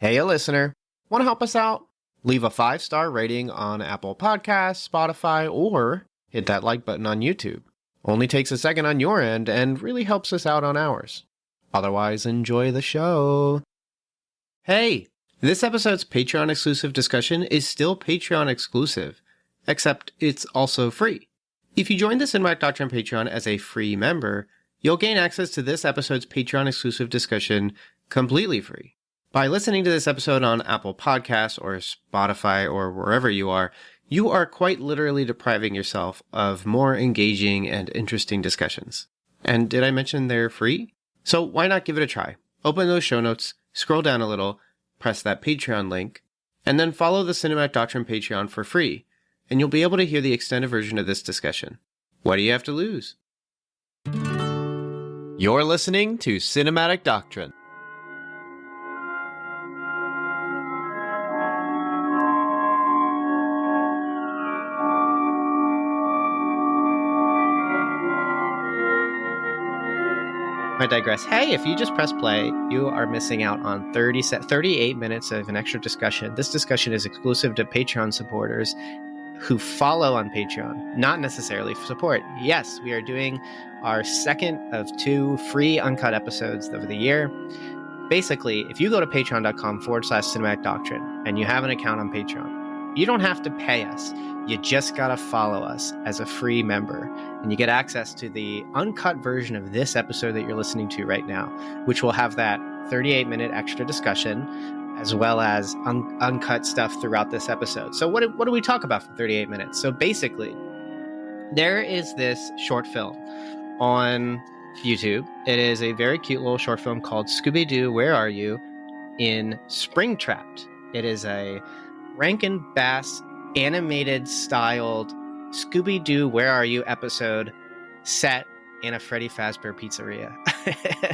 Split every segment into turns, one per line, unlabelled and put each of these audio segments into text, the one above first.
Hey, a listener. Want to help us out? Leave a 5-star rating on Apple Podcasts, Spotify, or hit that like button on YouTube. Only takes a second on your end and really helps us out on ours. Otherwise, enjoy the show. Hey, this episode's Patreon exclusive discussion is still Patreon exclusive, except it's also free. If you join the Cinematic Doctrine Patreon as a free member, you'll gain access to this episode's Patreon exclusive discussion completely free. By listening to this episode on Apple Podcasts or Spotify or wherever you are quite literally depriving yourself of more engaging and interesting discussions. And did I mention they're free? So why not give it a try? Open those show notes, scroll down a little, press that Patreon link, and then follow the Cinematic Doctrine Patreon for free, and you'll be able to hear the extended version of this discussion. What do you have to lose? You're listening to Cinematic Doctrine. I digress. Hey, if you just press play, you are missing out on 38 minutes of an extra discussion. This discussion is exclusive to Patreon supporters who follow on Patreon, not necessarily support. Yes, we are doing our second of 2 free uncut episodes of the year. Basically, if you go to patreon.com/cinematic doctrine and you have an account on Patreon, you don't have to pay us. You just gotta follow us as a free member, and you get access to the uncut version of this episode that you're listening to right now, which will have that 38-minute extra discussion, as well as uncut stuff throughout this episode. So what do we talk about for 38 minutes? So basically, there is this short film on YouTube. It is a very cute little short film called Scooby-Doo, Where Are You? In Springtrapped. It is a Rankin Bass animated styled Scooby-Doo Where Are You episode set in a Freddy Fazbear pizzeria.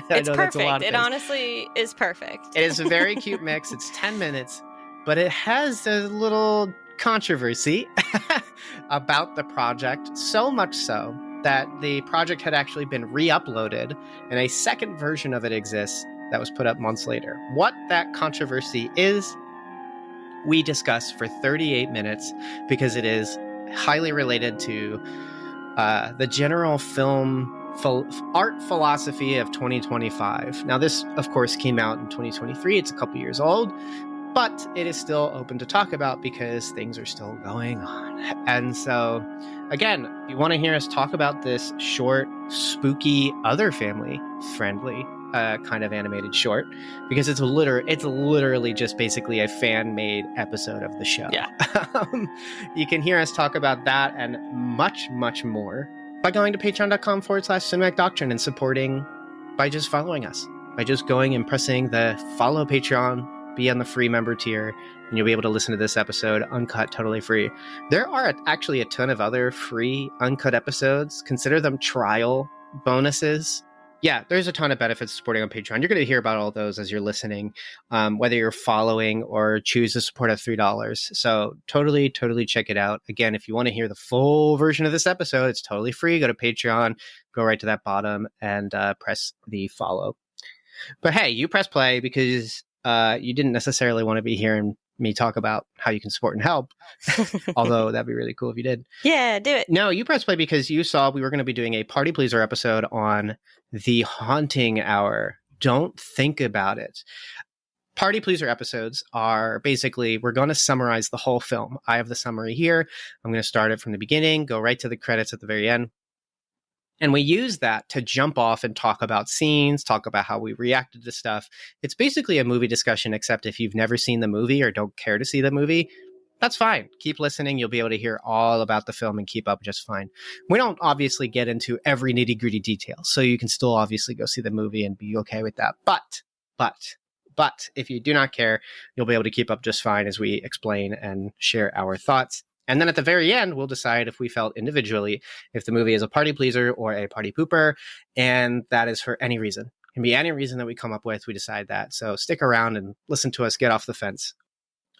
It's perfect. It honestly is perfect.
It is a very cute mix. It's 10 minutes, but it has a little controversy about the project, so much so that the project had actually been re-uploaded and a second version of it exists that was put up months later. What that controversy is, we discuss for 38 minutes because it is highly related to the general film art philosophy of 2025. Now, this, of course, came out in 2023. It's a couple years old, but it is still open to talk about because things are still going on. And so, again, if you want to hear us talk about this short, spooky, other family-friendly kind of animated short, because it's literally just basically a fan-made episode of the show.
Yeah.
You can hear us talk about that and much, much more by going to patreon.com/cinematic doctrine and supporting by just following us, by just going and pressing the follow Patreon, be on the free member tier, and you'll be able to listen to this episode uncut, totally free. There are actually a ton of other free uncut episodes. Consider them trial bonuses. Yeah, there's a ton of benefits to supporting on Patreon. You're going to hear about all those as you're listening, whether you're following or choose to support at $3. So totally check it out. Again, if you want to hear the full version of this episode, it's totally free. Go to Patreon, go right to that bottom and press the follow. But hey, you press play because you didn't necessarily want to be hearing me talk about how you can support and help. Although that'd be really cool if you did.
Yeah, do it.
No, you press play because you saw we were going to be doing a Party Pleaser episode on The Haunting Hour. Don't think about it. Party Pleaser episodes are basically, we're going to summarize the whole film. I have the summary here. I'm going to start it from the beginning, go right to the credits at the very end. And we use that to jump off and talk about scenes, talk about how we reacted to stuff. It's basically a movie discussion, except if you've never seen the movie or don't care to see the movie, that's fine. Keep listening. You'll be able to hear all about the film and keep up just fine. We don't obviously get into every nitty-gritty detail, so you can still obviously go see the movie and be okay with that. But if you do not care, you'll be able to keep up just fine as we explain and share our thoughts. And then at the very end, we'll decide if we felt individually if the movie is a party pleaser or a party pooper. And that is for any reason. It can be any reason that we come up with. We decide that. So stick around and listen to us get off the fence.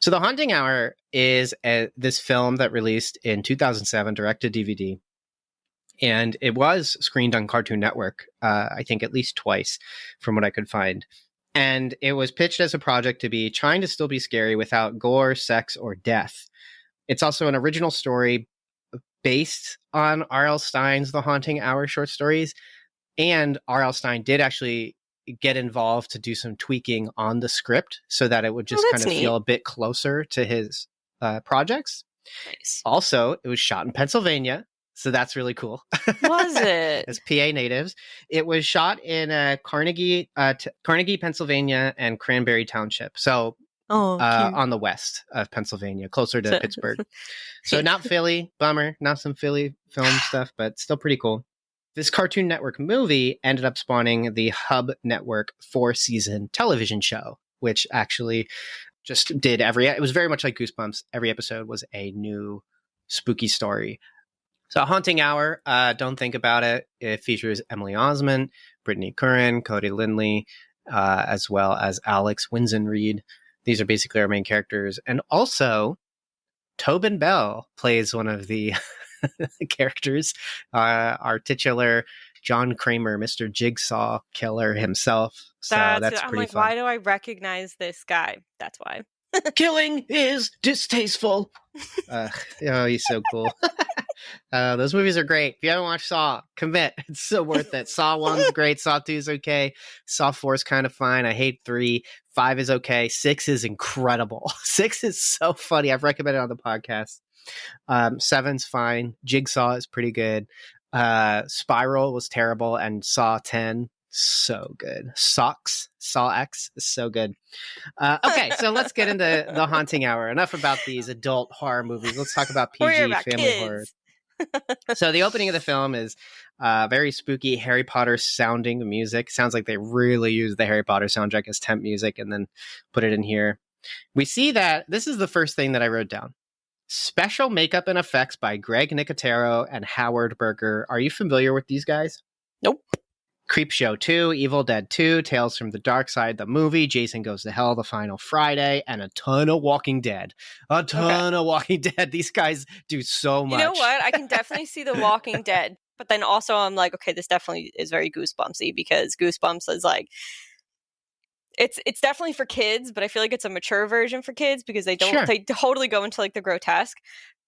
So The Haunting Hour is this film that released in 2007, direct to DVD. And it was screened on Cartoon Network, I think at least twice from what I could find. And it was pitched as a project to be trying to still be scary without gore, sex, or death. It's also an original story based on R.L. Stine's The Haunting Hour short stories. And R.L. Stine did actually get involved to do some tweaking on the script so that it would just kind of feel a bit closer to his projects.
Nice.
Also, it was shot in Pennsylvania. So that's really cool.
Was it?
As PA natives. It was shot in Carnegie, Pennsylvania and Cranberry Township. So on the west of Pennsylvania, closer to Pittsburgh. So not Philly, bummer. Not some Philly film stuff, but still pretty cool. This Cartoon Network movie ended up spawning the Hub Network 4-season television show, which actually just did it was very much like Goosebumps. Every episode was a new spooky story. So Haunting Hour, don't think about it. It features Emily Osment, Brittany Curran, Cody Lindley, as well as Alex Winson-Reed. These are basically our main characters. And also, Tobin Bell plays one of the characters, our titular John Kramer, Mr. Jigsaw Killer himself. So that's pretty fun.
Why do I recognize this guy? That's why.
Killing is distasteful. He's so cool. Those movies are great. If you haven't watched Saw, commit. It's so worth it. Saw 1's great. Saw 2's okay. Saw 4's kind of fine. I hate 3. 5 is okay. 6 is incredible. 6 is so funny. I've recommended it on the podcast. 7's fine. Jigsaw is pretty good. Spiral was terrible. And Saw 10, so good. Saw X is so good. Okay, so let's get into The Haunting Hour. Enough about these adult horror movies. Let's talk about PG family horror. So the opening of the film is very spooky Harry Potter sounding music. Sounds like they really used the Harry Potter soundtrack as temp music and then put it in here. We see that this is the first thing that I wrote down. Special makeup and effects by Greg Nicotero and Howard Berger. Are you familiar with these guys?
Nope.
Creepshow 2, Evil Dead 2, Tales from the Dark Side, the movie, Jason Goes to Hell, The Final Friday, and a ton of Walking Dead. A ton of Walking Dead. These guys do so much.
You know what? I can definitely see The Walking Dead, but then also I'm like, okay, this definitely is very Goosebumpsy because Goosebumps is like, it's definitely for kids, but I feel like it's a mature version for kids because they totally go into like the grotesque.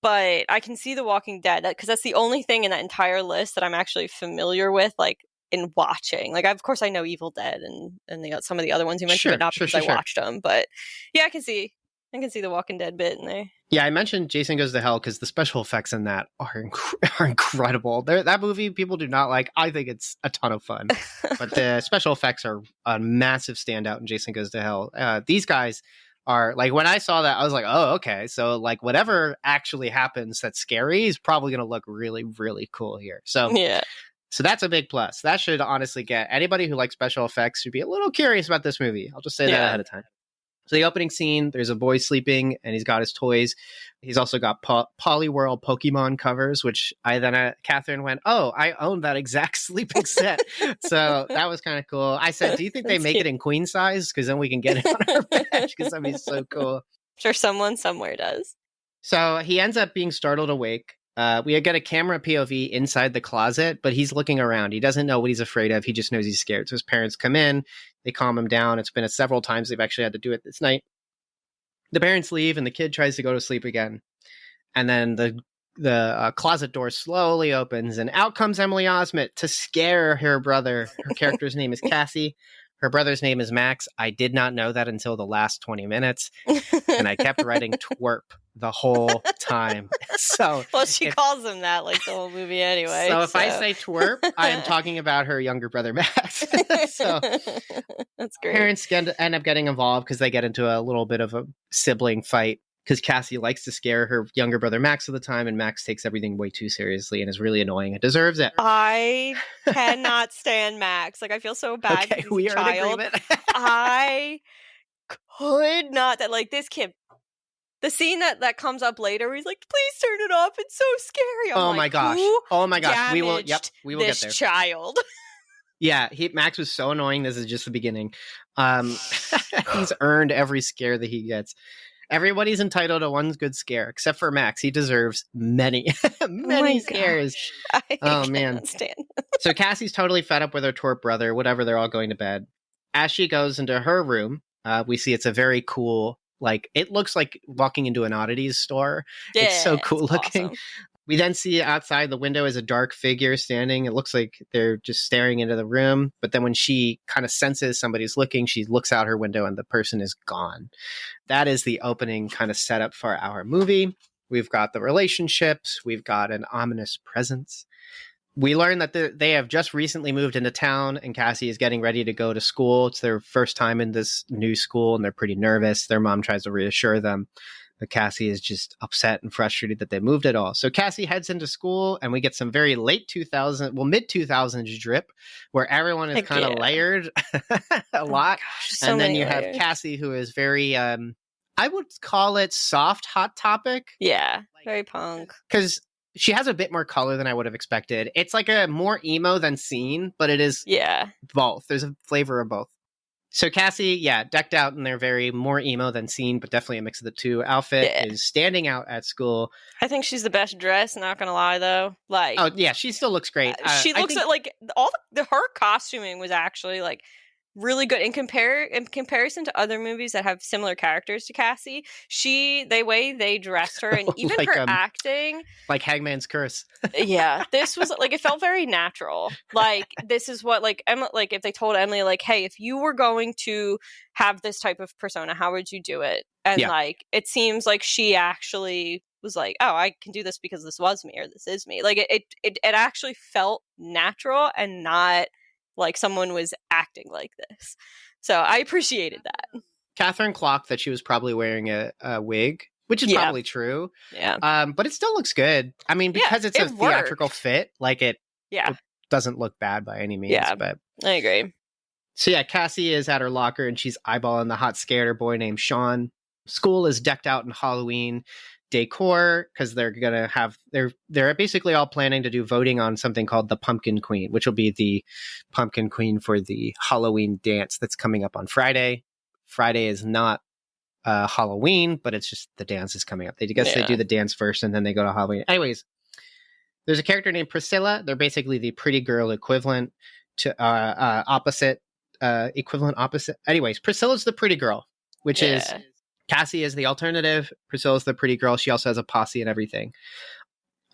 But I can see The Walking Dead because that's the only thing in that entire list that I'm actually familiar with, like, in watching. Like, of course I know Evil Dead and they got some of the other ones you mentioned, but not because I watched them. But yeah, I can see the Walking Dead bit in there.
Yeah, I mentioned Jason Goes to Hell because the special effects in that are incredible. That movie people do not like. I think it's a ton of fun. But the special effects are a massive standout in Jason Goes to Hell. These guys are, like, when I saw that, I was like, oh, okay. So, like, whatever actually happens that's scary is probably going to look really, really cool here. So,
yeah.
So that's a big plus. That should honestly get anybody who likes special effects should be a little curious about this movie. I'll just say that ahead of time. So the opening scene, there's a boy sleeping and he's got his toys. He's also got Polyworld Pokemon covers, which Catherine went, oh, I own that exact sleeping set. So that was kind of cool. I said, do you think they make it in queen size? Because then we can get it on our bench because that'd be so cool.
I'm sure someone somewhere does.
So he ends up being startled awake. We get a camera POV inside the closet, but he's looking around. He doesn't know what he's afraid of. He just knows he's scared. So his parents come in, they calm him down. It's been several times they've actually had to do it this night. The parents leave and the kid tries to go to sleep again. And then the closet door slowly opens and out comes Emily Osment to scare her brother. Her character's name is Cassie. Her brother's name is Max. I did not know that until the last 20 minutes. And I kept writing twerp the whole time. So,
well, she calls him that like the whole movie anyway.
So if I say twerp, I am talking about her younger brother, Max. So
that's great.
Parents end up getting involved because they get into a little bit of a sibling fight because Cassie likes to scare her younger brother, Max, all the time. And Max takes everything way too seriously and is really annoying. It deserves it.
I cannot stand Max. Like, I feel so bad.
Okay, we are in agreement.
I could not. That, like, this kid. The scene that comes up later where he's like, please turn it off. It's so scary.
Oh my gosh. We will get there.
This child.
Yeah, Max was so annoying. This is just the beginning. He's earned every scare that he gets. Everybody's entitled to one good scare, except for Max. He deserves many scares.
I man. Stand.
So Cassie's totally fed up with her twerp brother. Whatever, they're all going to bed. as she goes into her room, we see it's a very cool, like, it looks like walking into an oddities store.
Yeah,
It's so cool
it's
looking.
awesome.
We then see outside the window is a dark figure standing. It looks like they're just staring into the room. But then when she kind of senses somebody's looking, she looks out her window and the person is gone. That is the opening kind of setup for our movie. We've got the relationships. We've got an ominous presence. We learn that they have just recently moved into town and Cassie is getting ready to go to school. It's their first time in this new school and they're pretty nervous. Their mom tries to reassure them, but Cassie is just upset and frustrated that they moved at all. So Cassie heads into school and we get some very mid 2000s drip where everyone is kind of layered a lot.
Gosh,
and then you have Cassie who is very, I would call it soft hot topic.
Yeah, very punk.
Because she has a bit more color than I would have expected. It's like a more emo than scene, but it is both. There's a flavor of both. So Cassie, decked out in their very more emo than scene, but definitely a mix of the two outfit is standing out at school.
I think she's the best dressed, not gonna lie though. Like,
oh yeah, she still looks great.
She looks at like all her costuming was actually like really good in comparison to other movies that have similar characters to Cassie. The way they dressed her and even like, her acting,
like Hangman's Curse.
Yeah, this was like it felt very natural. Like this is what like Emma, like if they told Emily like, hey, if you were going to have this type of persona, how would you do it? And like it seems like she actually was like, oh, I can do this because this was me or this is me. Like it actually felt natural and not like someone was acting like this. So I appreciated that.
Catherine clocked that she was probably wearing a wig, which is probably true.
Yeah.
But it still looks good. I mean, because it's a theatrical fit, like it doesn't look bad by any means.
Yeah,
but
I agree.
So Cassie is at her locker and she's eyeballing the hot skater boy named Sean. School is decked out in Halloween decor because they're gonna have they're basically all planning to do voting on something called the Pumpkin Queen, which will be the Pumpkin Queen for the Halloween dance that's coming up on Friday. Friday is not Halloween, but it's just the dance is coming up. They do the dance first and then they go to Halloween. Anyways, there's a character named Priscilla. They're basically the pretty girl equivalent to opposite. Anyways, Priscilla's the pretty girl, which is Cassie is the alternative. Priscilla's the pretty girl. She also has a posse and everything.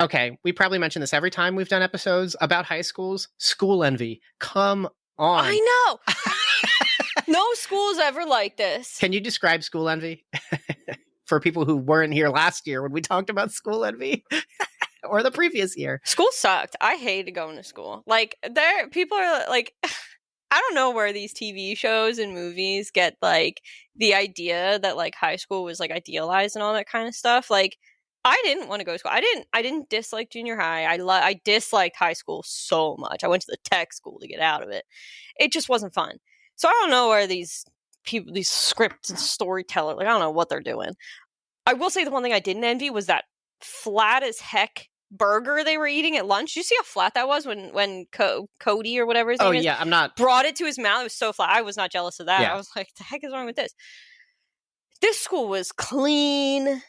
Okay, we probably mention this every time we've done episodes about high schools. School envy. Come on.
I know. No school's ever like this.
Can you describe school envy for people who weren't here last year when we talked about school envy? Or the previous year?
School sucked. I hated going to school. Like, people are like... I don't know where these TV shows and movies get like the idea that like high school was like idealized and all that kind of stuff. Like I didn't want to go to school. I didn't dislike junior high. I disliked high school so much. I went to the tech school to get out of it. It just wasn't fun. So I don't know where these people, these scripts and storytellers, like I don't know what they're doing. I will say the one thing I didn't envy was that flat as heck burger they were eating at lunch. You see how flat that was when Cody or whatever his name is,
I'm not
brought it to his mouth. It was so flat. I was not jealous of that.
Yeah.
I was like, the heck is wrong with this? This school was clean.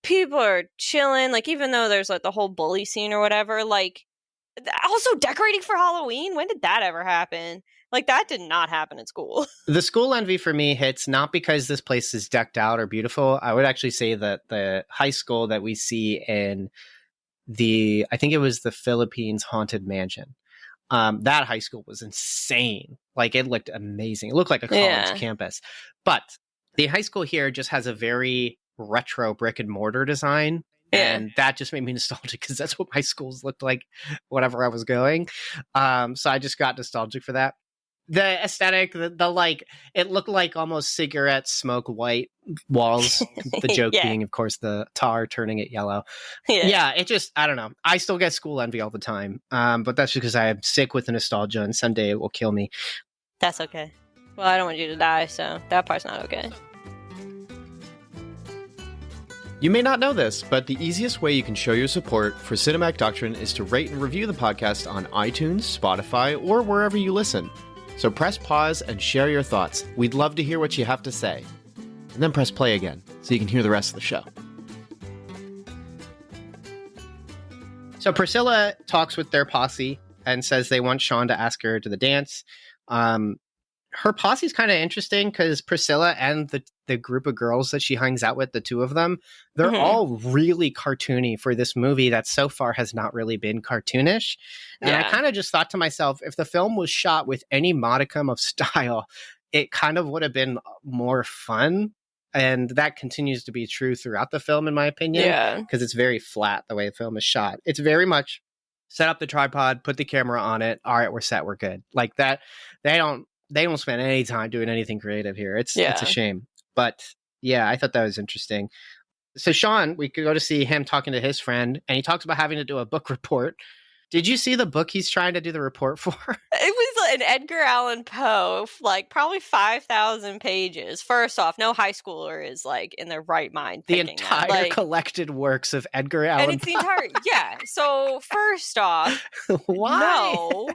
People are chilling. Like, even though there's like the whole bully scene or whatever, like also decorating for Halloween. When did that ever happen? Like that did not happen at school.
The school envy for me hits not because this place is decked out or beautiful. I would actually say that the high school that we see in I think it was the Philippines Haunted Mansion. That high school was insane. Like it looked amazing. It looked like a college campus. But the high school here just has a very retro brick and mortar design. And that just made me nostalgic because that's what my schools looked like whenever I was going. So I just got nostalgic for that. The aesthetic, the like, it looked like almost cigarette smoke white walls. The joke being, of course, the tar turning it yellow. Yeah, it just, I don't know. I still get school envy all the time. But that's because I am sick with the nostalgia and someday it will kill me.
That's okay. Well, I don't want you to die, so that part's not okay.
You may not know this, but the easiest way you can show your support for Cinematic Doctrine is to rate and review the podcast on iTunes, Spotify, or wherever you listen. So press pause and share your thoughts. We'd love to hear what you have to say. And then press play again so you can hear the rest of the show.
So Priscilla talks with their posse and says they want Sean to ask her to the dance. her posse's kind of interesting because Priscilla and the group of girls that she hangs out with, the two of them, they're all really cartoony for this movie that so far has not really been cartoonish. And I kind of just thought to myself, if the film was shot with any modicum of style, it kind of would have been more fun. And that continues to be true throughout the film, in my opinion, because it's very flat the way the film is shot. It's very much set up the tripod, put the camera on it. All right, we're set. We're good. Like that. They don't spend any time doing anything creative here. It's a shame. But yeah, I thought that was interesting. So Sean, we could go to see him talking to his friend, and he talks about having to do a book report. Did you see the book he's trying to do the report for?
It was an Edgar Allan Poe, like probably 5,000 pages. First off, no high schooler is like in their right mind.
The entire collected works of Edgar Allan Poe.
And it's the entire, So first off,
why?
No.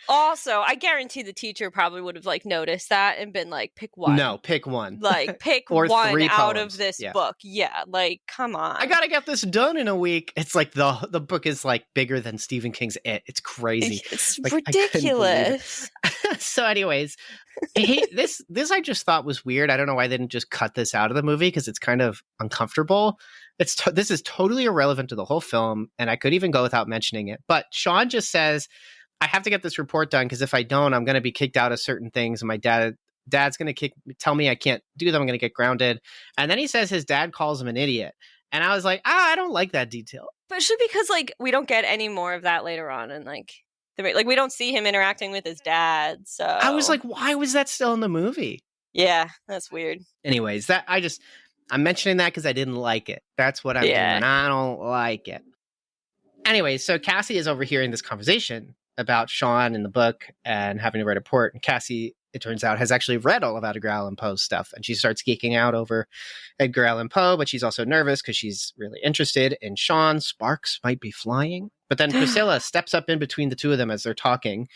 Also, I guarantee the teacher probably would have like noticed that and been like, pick one.
No, pick one.
Like, pick
or
one
3
out
poems.
of this book. Yeah, like, come on.
I gotta get this done in a week. It's like the book is like bigger than Stephen King's It. It's crazy.
It's
like,
ridiculous.
So anyways, this I just thought was weird. I don't know why they didn't just cut this out of the movie because it's kind of uncomfortable. This is totally irrelevant to the whole film, and I could even go without mentioning it. But Sean just says, I have to get this report done because if I don't, I'm going to be kicked out of certain things. And my dad's going to tell me I can't do them. I'm going to get grounded. And then he says his dad calls him an idiot. And I was like, I don't like that detail.
Especially because like we don't get any more of that later on. And like we don't see him interacting with his dad. So
I was like, why was that still in the movie?
Yeah, that's weird.
Anyways, I'm mentioning that because I didn't like it. That's what I'm doing. I don't like it. Anyway, so Cassie is overhearing this conversation about Sean in the book and having to write a report. And Cassie, it turns out, has actually read all of Edgar Allan Poe's stuff. And she starts geeking out over Edgar Allan Poe, but she's also nervous because she's really interested in Sean. Sparks might be flying. But then Priscilla steps up in between the two of them as they're talking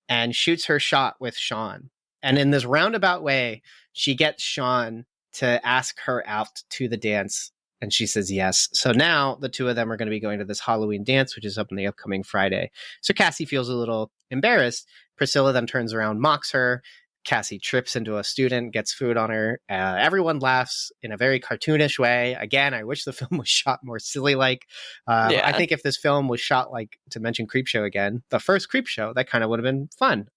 and shoots her shot with Sean. And in this roundabout way, she gets Sean to ask her out to the dance. And she says yes. So now the two of them are going to be going to this Halloween dance, which is up on the upcoming Friday. So Cassie feels a little embarrassed. Priscilla then turns around, mocks her. Cassie trips into a student, gets food on her. Everyone laughs in a very cartoonish way. Again, I wish the film was shot more silly-like. I think if this film was shot like, to mention Creepshow again, the first Creepshow, that kind of would have been fun.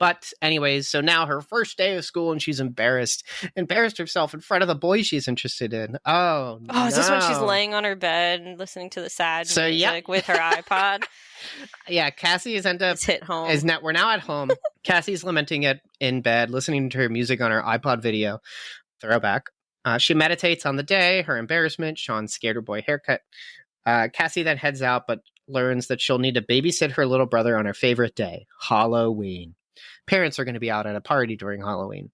But anyways, so now her first day of school and she's embarrassed herself in front of the boy she's interested in. Oh, no.
Is this when she's laying on her bed and listening to the sad music with her iPod?
Yeah, Cassie is
hit home.
We're now at home. Cassie's lamenting it in bed, listening to her music on her iPod video. Throwback. She meditates on the day, her embarrassment, Sean's skater boy haircut. Cassie then heads out, but learns that she'll need to babysit her little brother on her favorite day, Halloween. Parents are going to be out at a party during Halloween.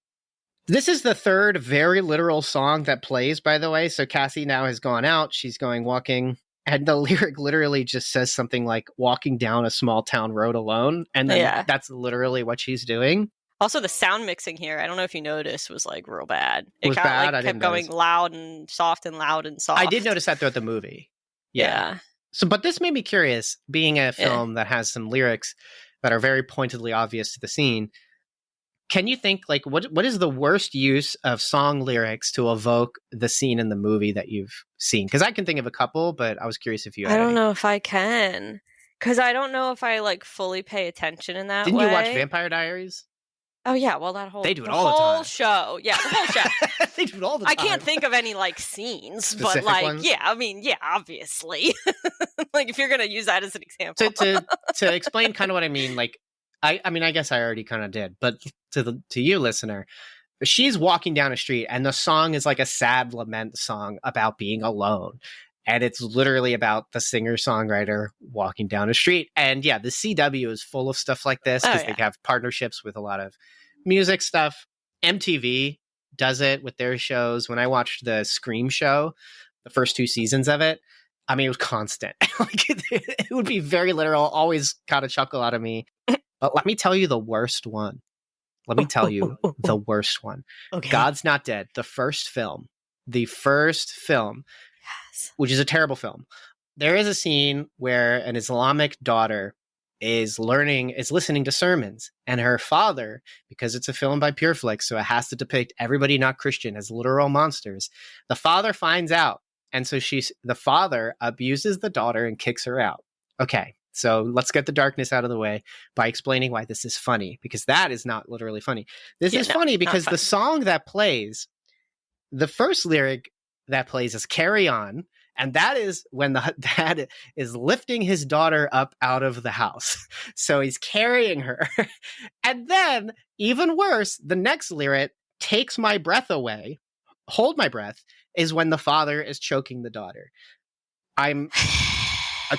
This is the third very literal song that plays, by the way. So Cassie now has gone out. She's going walking. And the lyric literally just says something like walking down a small town road alone. And then that's literally what she's doing.
Also, the sound mixing here, I don't know if you noticed, was like real bad.
It was bad?
Like, kept going loud and soft and loud and soft.
I did notice that throughout the movie. Yeah. So, but this made me curious, being a film that has some lyrics that are very pointedly obvious to the scene. Can you think, like, what is the worst use of song lyrics to evoke the scene in the movie that you've seen? Because I can think of a couple, but I was curious if you had
I don't know if I can. Because I don't know if I, like, fully pay attention in that way.
Didn't you watch Vampire Diaries?
Oh, yeah. Well,
they do it all the time.
The whole show. Yeah, the whole show.
They do it all the time.
I can't think of any, like, scenes.
Specific
but, like,
ones?
obviously. Like, if you're going to use that as an example.
To explain kind of what I mean, like, I mean, I guess I already kind of did, but to you, listener, she's walking down a street and the song is like a sad lament song about being alone. And it's literally about the singer-songwriter walking down a street. And yeah, the CW is full of stuff like this because they have partnerships with a lot of music stuff. MTV does it with their shows. When I watched the Scream show, the first 2 seasons of it, I mean, it was constant. Like, it would be very literal, always got a chuckle out of me. But let me tell you the worst one. Let me tell you the worst one.
Okay.
God's Not Dead, the first film,
Yes.
which is a terrible film. There is a scene where an Islamic daughter is listening to sermons, and her father, because it's a film by Pureflix, so it has to depict everybody not Christian as literal monsters. The father finds out, and so the father abuses the daughter and kicks her out. Okay, so let's get the darkness out of the way by explaining why this is funny, because that is not literally funny. This is funny because the song that plays, the first lyric that plays is "Carry On." And that is when the dad is lifting his daughter up out of the house. So he's carrying her. And then, even worse, the next lyric, "Takes my breath away, hold my breath," is when the father is choking the daughter. I'm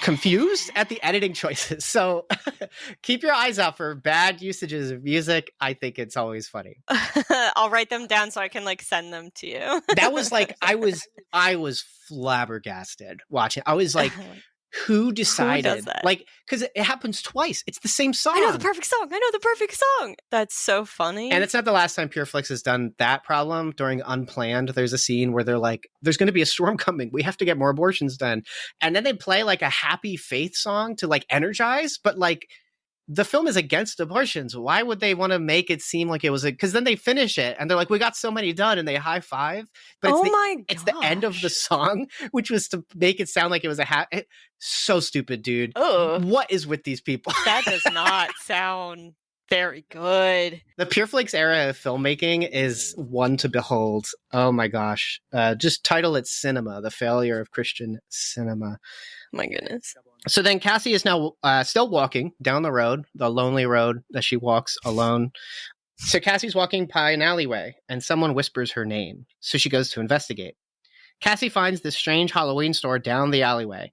confused at the editing choices. So keep your eyes out for bad usages of music. I think it's always funny.
I'll write them down so I can send them to you.
That was I was flabbergasted watching. I was like, who decided?
Who does that?
Because it happens twice. It's the same song.
I know the perfect song. That's so funny.
And it's not the last time Pureflix has done that problem. During Unplanned, there's a scene where they're like, there's going to be a storm coming. We have to get more abortions done. And then they play a happy faith song to energize. But the film is against abortions. Why would they want to make it seem like it was because then they finish it and they're like, we got so many done, and they high five. But it's the end of the song, which was to make it sound like it was so stupid, dude.
Ugh.
What is with these people?
That does not sound very good.
The Pureflix era of filmmaking is one to behold. Oh my gosh. Just title it Cinema, the failure of Christian cinema.
My goodness.
So then Cassie is now still walking down the road, the lonely road that she walks alone. So Cassie's walking by an alleyway, and someone whispers her name. So she goes to investigate. Cassie finds this strange Halloween store down the alleyway.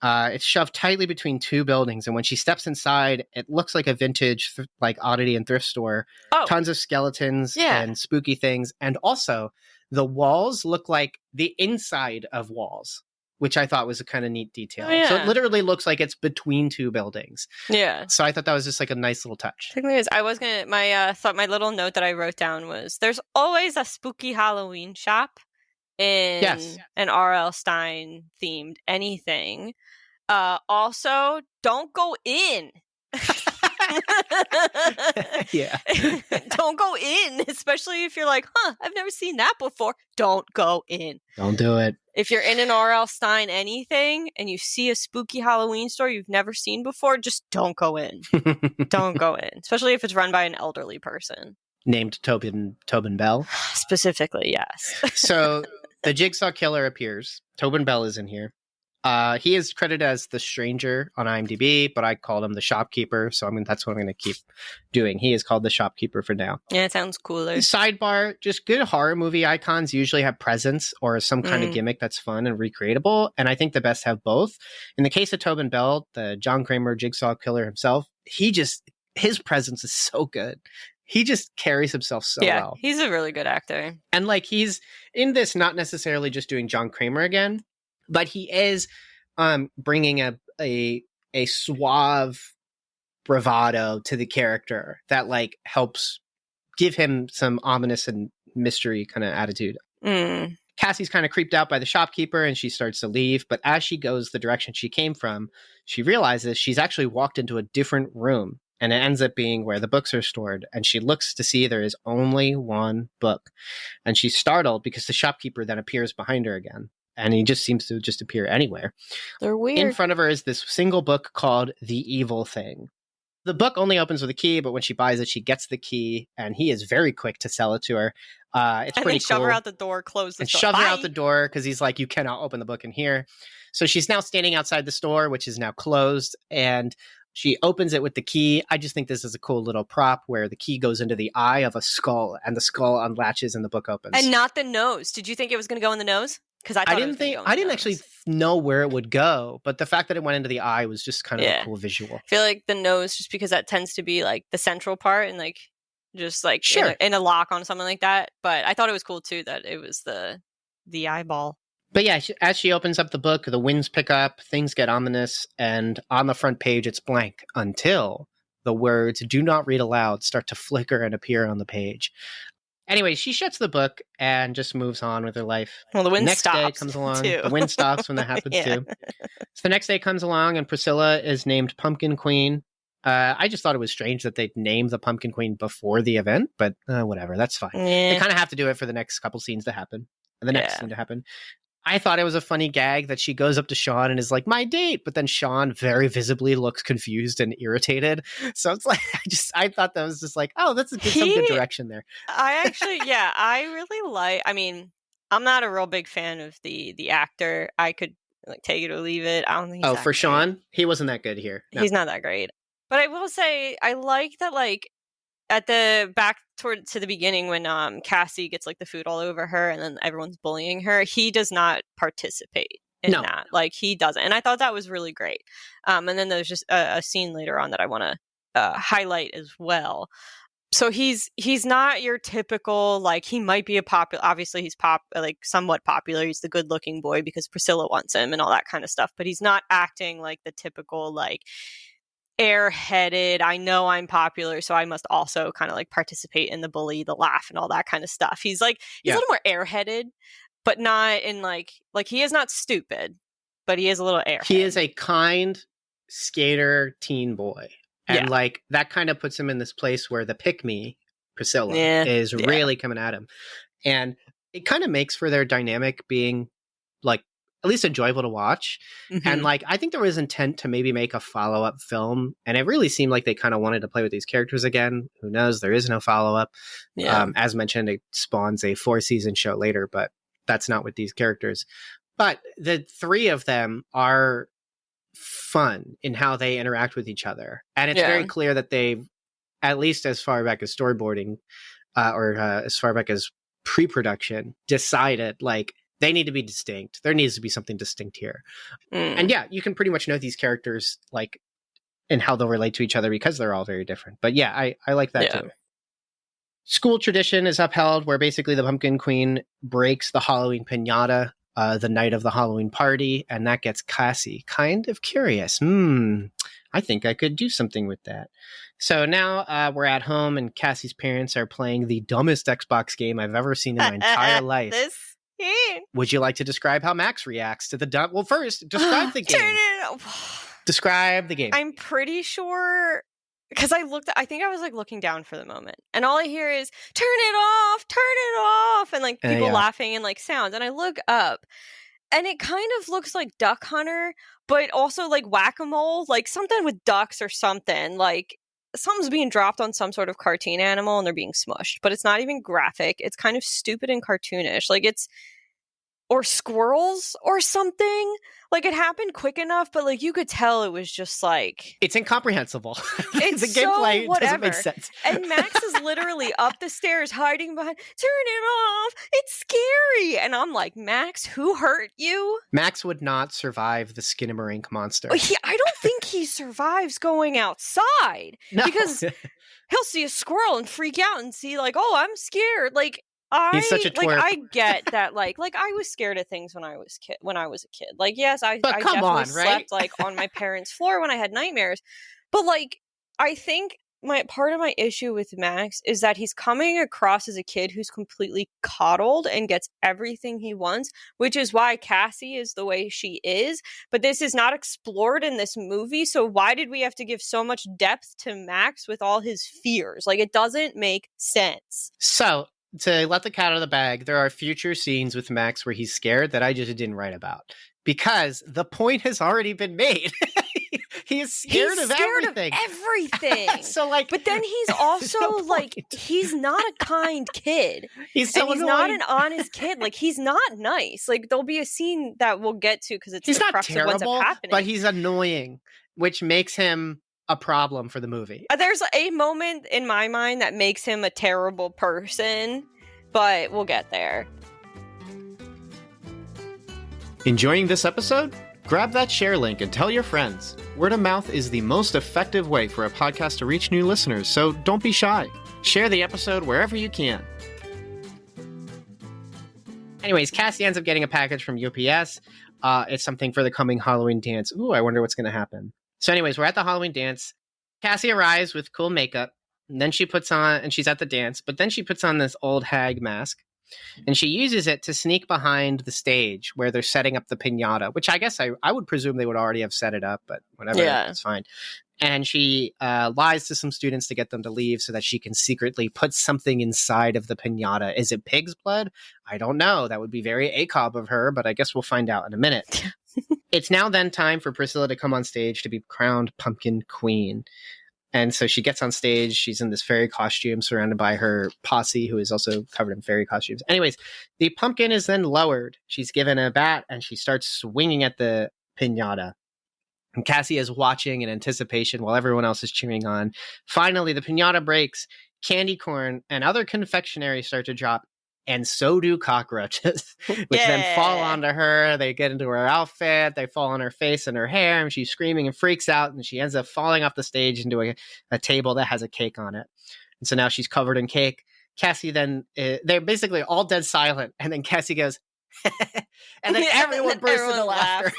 It's shoved tightly between two buildings, and when she steps inside, it looks like a vintage oddity and thrift store.
Oh.
Tons of skeletons and spooky things. And also, the walls look like the inside of walls, which I thought was a kind of neat detail.
Oh, yeah.
So it literally looks like it's between two buildings.
Yeah.
So I thought that was just a nice little touch.
The thing is, I was gonna my little note that I wrote down was there's always a spooky Halloween shop in an R.L. Stine themed anything. Also, don't go in.
Yeah.
Don't go in, especially if you're like, I've never seen that before. Don't go in.
Don't do it.
If you're in an R.L. Stine anything and you see a spooky Halloween store you've never seen before, just don't go in. Don't go in, especially if it's run by an elderly person.
Named Tobin Bell.
Specifically, yes.
So the Jigsaw Killer appears. Tobin Bell is in here. He is credited as the Stranger on IMDb, but I called him the Shopkeeper, so that's what I'm going to keep doing. He is called the Shopkeeper for now.
Yeah, it sounds cooler.
Sidebar, just good horror movie icons usually have presence or some kind of gimmick that's fun and recreatable, and I think the best have both. In the case of Tobin Bell, the John Kramer Jigsaw Killer himself, his presence is so good. He just carries himself so well.
Yeah, he's a really good actor.
And he's in this not necessarily just doing John Kramer again, but he is bringing a suave bravado to the character that helps give him some ominous and mystery kind of attitude. Cassie's kind of creeped out by the shopkeeper and she starts to leave, but as she goes the direction she came from, she realizes she's actually walked into a different room, and it ends up being where the books are stored, and she looks to see there is only one book, and she's startled because the shopkeeper then appears behind her again. And he just seems to just appear anywhere.
They're weird.
In front of her is this single book called The Evil Thing. The book only opens with a key, but when she buys it, she gets the key, and he is very quick to sell it to her. It's
and
pretty
then shove
cool.
her out the door, close the door.
Shove her out the door because he's like, you cannot open the book in here. So she's now standing outside the store, which is now closed, and she opens it with the key. I just think this is a cool little prop where the key goes into the eye of a skull, and the skull unlatches and the book opens.
And not the nose. Did you think it was going to go in the nose? Because I
didn't actually know where it would go, but the fact that it went into the eye was just kind of a cool visual. I
feel like the nose, just because that tends to be the central part and just
sure.
in a lock on something like that. But I thought it was cool too that it was the eyeball.
But yeah, as she opens up the book, the winds pick up, things get ominous, and on the front page it's blank until the words "do not read aloud" start to flicker and appear on the page. Anyway, she shuts the book and just moves on with her life.
Well, the wind
next
stops.
Day comes along.
Too.
The wind stops when that happens too. So the next day comes along and Priscilla is named Pumpkin Queen. I just thought it was strange that they'd named the Pumpkin Queen before the event, but whatever, that's fine. They kind of have to do it for the next couple scenes to happen, the next scene to happen. I thought it was a funny gag that she goes up to Sean and is like, my date, but then Sean very visibly looks confused and irritated. So it's like, I thought that was just like, oh, that's some good direction there.
I actually, I really like, I mean, I'm not a real big fan of the actor. I could like take it or leave it. I don't think he's
for Sean, he wasn't that good here.
No. He's not that great. But I will say, I like that, like, at the back to the beginning when Cassie gets like the food all over her and then everyone's bullying her, he does not participate in that. Like, he doesn't. And I thought that was really great. And then there's just a scene later on that I want to highlight as well. So he's not your typical, like, he might be obviously he's somewhat popular. He's the good looking boy because Priscilla wants him and all that kind of stuff. But he's not acting like the typical, like, airheaded, I know I'm popular, so I must also kind of like participate in the bully, the laugh, and all that kind of stuff. He's a little more airheaded, but not in like he is not stupid, but he is a little airhead.
He is a kind skater teen boy. And like that kind of puts him in this place where the pick-me, Priscilla, is really coming at him. And it kind of makes for their dynamic being like at least enjoyable to watch. Mm-hmm. And like, I think there was intent to maybe make a follow-up film. And it really seemed like they kind of wanted to play with these characters again. Who knows? There is no follow-up. Yeah. As mentioned, it spawns a 4-season show later, but that's not with these characters. But the three of them are fun in how they interact with each other. And it's very clear that they, at least as far back as storyboarding, or as far back as pre-production, decided like, they need to be distinct. There needs to be something distinct here. And you can pretty much know these characters like and how they'll relate to each other because they're all very different. But I like that too. School tradition is upheld where basically the Pumpkin Queen breaks the Halloween piñata the night of the Halloween party, and that gets Cassie kind of curious. I think I could do something with that. So now we're at home and Cassie's parents are playing the dumbest Xbox game I've ever seen in my entire life. Would you like to describe how Max reacts to the dumb? Well, first, describe the game. Describe the game.
I'm pretty sure, because I think I was like looking down for the moment, and all I hear is turn it off, and like people laughing and like sounds. And I look up, and it kind of looks like Duck Hunter, but also like Whack-A-Mole, like something with ducks or something. Like something's being dropped on some sort of cartoon animal and they're being smushed, but it's not even graphic. It's kind of stupid and cartoonish. Like or squirrels or something. Like it happened quick enough, but like you could tell it was just like,
it's incomprehensible.
It's
the gameplay
so whatever.
Doesn't make sense.
And Max is literally up the stairs hiding behind, turn it off, it's scary. And I'm like, Max, who hurt you?
Max would not survive the Skinamarink monster.
I don't think he survives going outside.
No.
Because he'll see a squirrel and freak out and see like, oh, I'm scared. Like,
he's such a twerp.
Like I get that like I was scared of things when I was a kid. Like yes, I definitely slept like on my parents' floor when I had nightmares. But like I think part of my issue with Max is that he's coming across as a kid who's completely coddled and gets everything he wants, which is why Cassie is the way she is. But this is not explored in this movie, so why did we have to give so much depth to Max with all his fears? Like it doesn't make sense.
So to let the cat out of the bag, there are future scenes with Max where he's scared that I just didn't write about because the point has already been made. He's scared of everything. So like,
but then he's also no like, he's not a kind kid.
He's
not an honest kid. Like he's not nice. Like there'll be a scene that we'll get to because it's
he's
the
not
crux
terrible,
of what's happening.
But he's annoying, which makes him a problem for the movie.
There's a moment in my mind that makes him a terrible person, but we'll get there.
Enjoying this episode? Grab that share link and tell your friends. Word of mouth is the most effective way for a podcast to reach new listeners, so don't be shy. Share the episode wherever you can.
Anyways, Cassie ends up getting a package from UPS. It's something for the coming Halloween dance. Ooh, I wonder what's going to happen. So anyways, we're at the Halloween dance. Cassie arrives with cool makeup, and then she puts on, and she's at the dance, but then she puts on this old hag mask, and she uses it to sneak behind the stage where they're setting up the piñata, which I guess I would presume they would already have set it up, but whatever, it's fine. And she lies to some students to get them to leave so that she can secretly put something inside of the piñata. Is it pig's blood? I don't know. That would be very ACOB of her, but I guess we'll find out in a minute. It's now then time for Priscilla to come on stage to be crowned Pumpkin Queen. And so she gets on stage. She's in this fairy costume surrounded by her posse, who is also covered in fairy costumes. Anyways, the pumpkin is then lowered. She's given a bat and she starts swinging at the piñata. And Cassie is watching in anticipation while everyone else is cheering on. Finally, the piñata breaks. Candy corn and other confectionery start to drop. And so do cockroaches, which then fall onto her. They get into her outfit. They fall on her face and her hair. And she's screaming and freaks out. And she ends up falling off the stage into a table that has a cake on it. And so now she's covered in cake. Cassie then, they're basically all dead silent. And then Cassie goes, and then everyone bursts into laughter,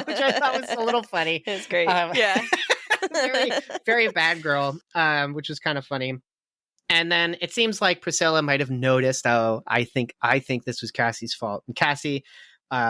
which I thought was a little funny.
It's great.
Very, very bad girl, which was kind of funny. And then it seems like Priscilla might have noticed, oh, I think this was Cassie's fault. And Cassie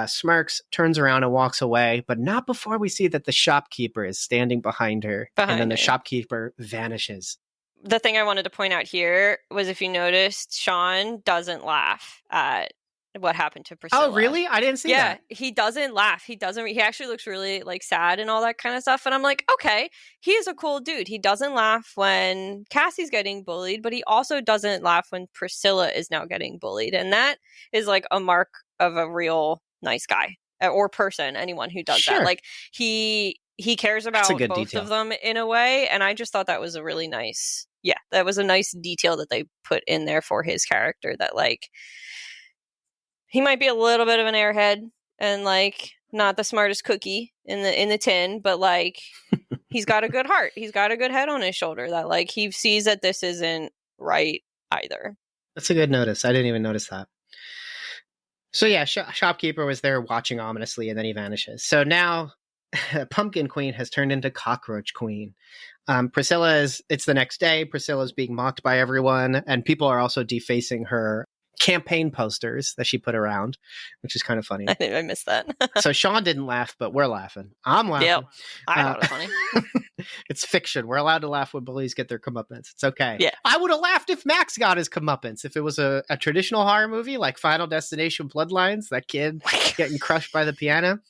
smirks, turns around and walks away, but not before we see that the shopkeeper is standing behind her. And then the shopkeeper vanishes.
The thing I wanted to point out here was, if you noticed, Sean doesn't laugh at what happened to Priscilla.
Oh, really? I didn't see that.
Yeah, he doesn't laugh. He actually looks really like sad and all that kind of stuff. And I'm like, okay, he is a cool dude. He doesn't laugh when Cassie's getting bullied, but he also doesn't laugh when Priscilla is now getting bullied. And that is like a mark of a real nice guy or person, anyone who does that. Like he cares about both detail of them in a way. And I just thought that was a really nice, that was a nice detail that they put in there for his character, that like, he might be a little bit of an airhead and like not the smartest cookie in the tin, but like he's got a good heart. He's got a good head on his shoulder, that like he sees that this isn't right either.
That's a good notice. I didn't even notice that. So yeah, shopkeeper was there watching ominously, and then he vanishes. So now Pumpkin Queen has turned into Cockroach Queen. It's the next day. Priscilla's being mocked by everyone, and people are also defacing her campaign posters that she put around, which is kind of funny.
I think I missed that.
So Sean didn't laugh, but we're laughing. I'm laughing.
Yep. I thought it was funny.
It's fiction. We're allowed to laugh when bullies get their comeuppance. It's okay.
Yeah.
I would have laughed if Max got his comeuppance. If it was a traditional horror movie like Final Destination Bloodlines, that kid getting crushed by the piano,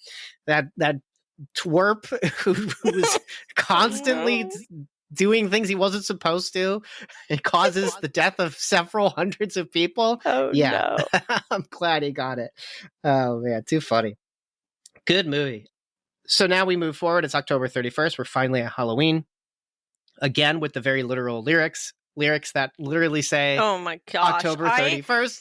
that twerp who was constantly doing things he wasn't supposed to, and causes the death of several hundreds of people.
Oh, yeah.
No. I'm glad he got it. Oh, man, too funny. Good movie. So now we move forward. It's October 31st. We're finally at Halloween. Again, with the very literal lyrics that literally say,
oh my gosh,
October 31st.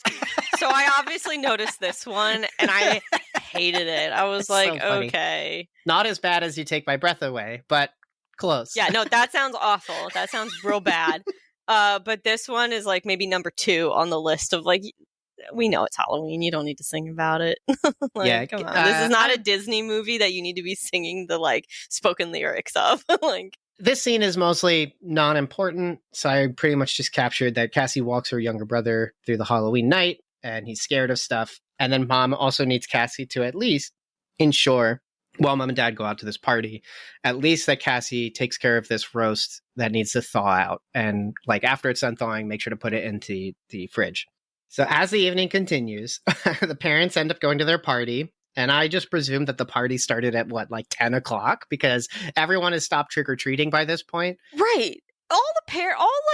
So I obviously noticed this one, and I hated it. I was like, so okay.
Not as bad as You Take My Breath Away, but close.
Yeah, no, that sounds awful. That sounds real bad. But this one is like maybe number 2 on the list of like, we know it's Halloween. You don't need to sing about it. Like, yeah, come on. This is not a Disney movie that you need to be singing the like spoken lyrics of. Like,
this scene is mostly non-important. So I pretty much just captured that Cassie walks her younger brother through the Halloween night, and he's scared of stuff. And then mom also needs Cassie to at least ensure, while mom and dad go out to this party, at least that Cassie takes care of this roast that needs to thaw out. And like after it's done thawing, make sure to put it into the fridge. So as the evening continues, the parents end up going to their party. And I just presume that the party started at like 10 o'clock, because everyone has stopped trick-or-treating by this point.
Right. All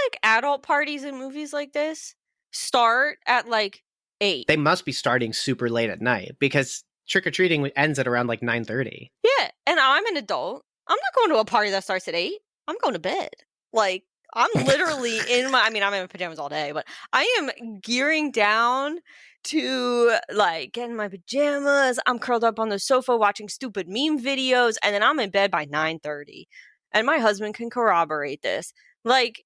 like adult parties in movies like this start at like 8.
They must be starting super late at night, because trick-or-treating ends at around like 9:30.
Yeah, and I'm an adult. I'm not going to a party that starts at 8. I'm going to bed. Like, I'm literally I'm in my pajamas all day, but I am gearing down to like get in my pajamas. I'm curled up on the sofa watching stupid meme videos, and then I'm in bed by 9:30. And my husband can corroborate this. Like,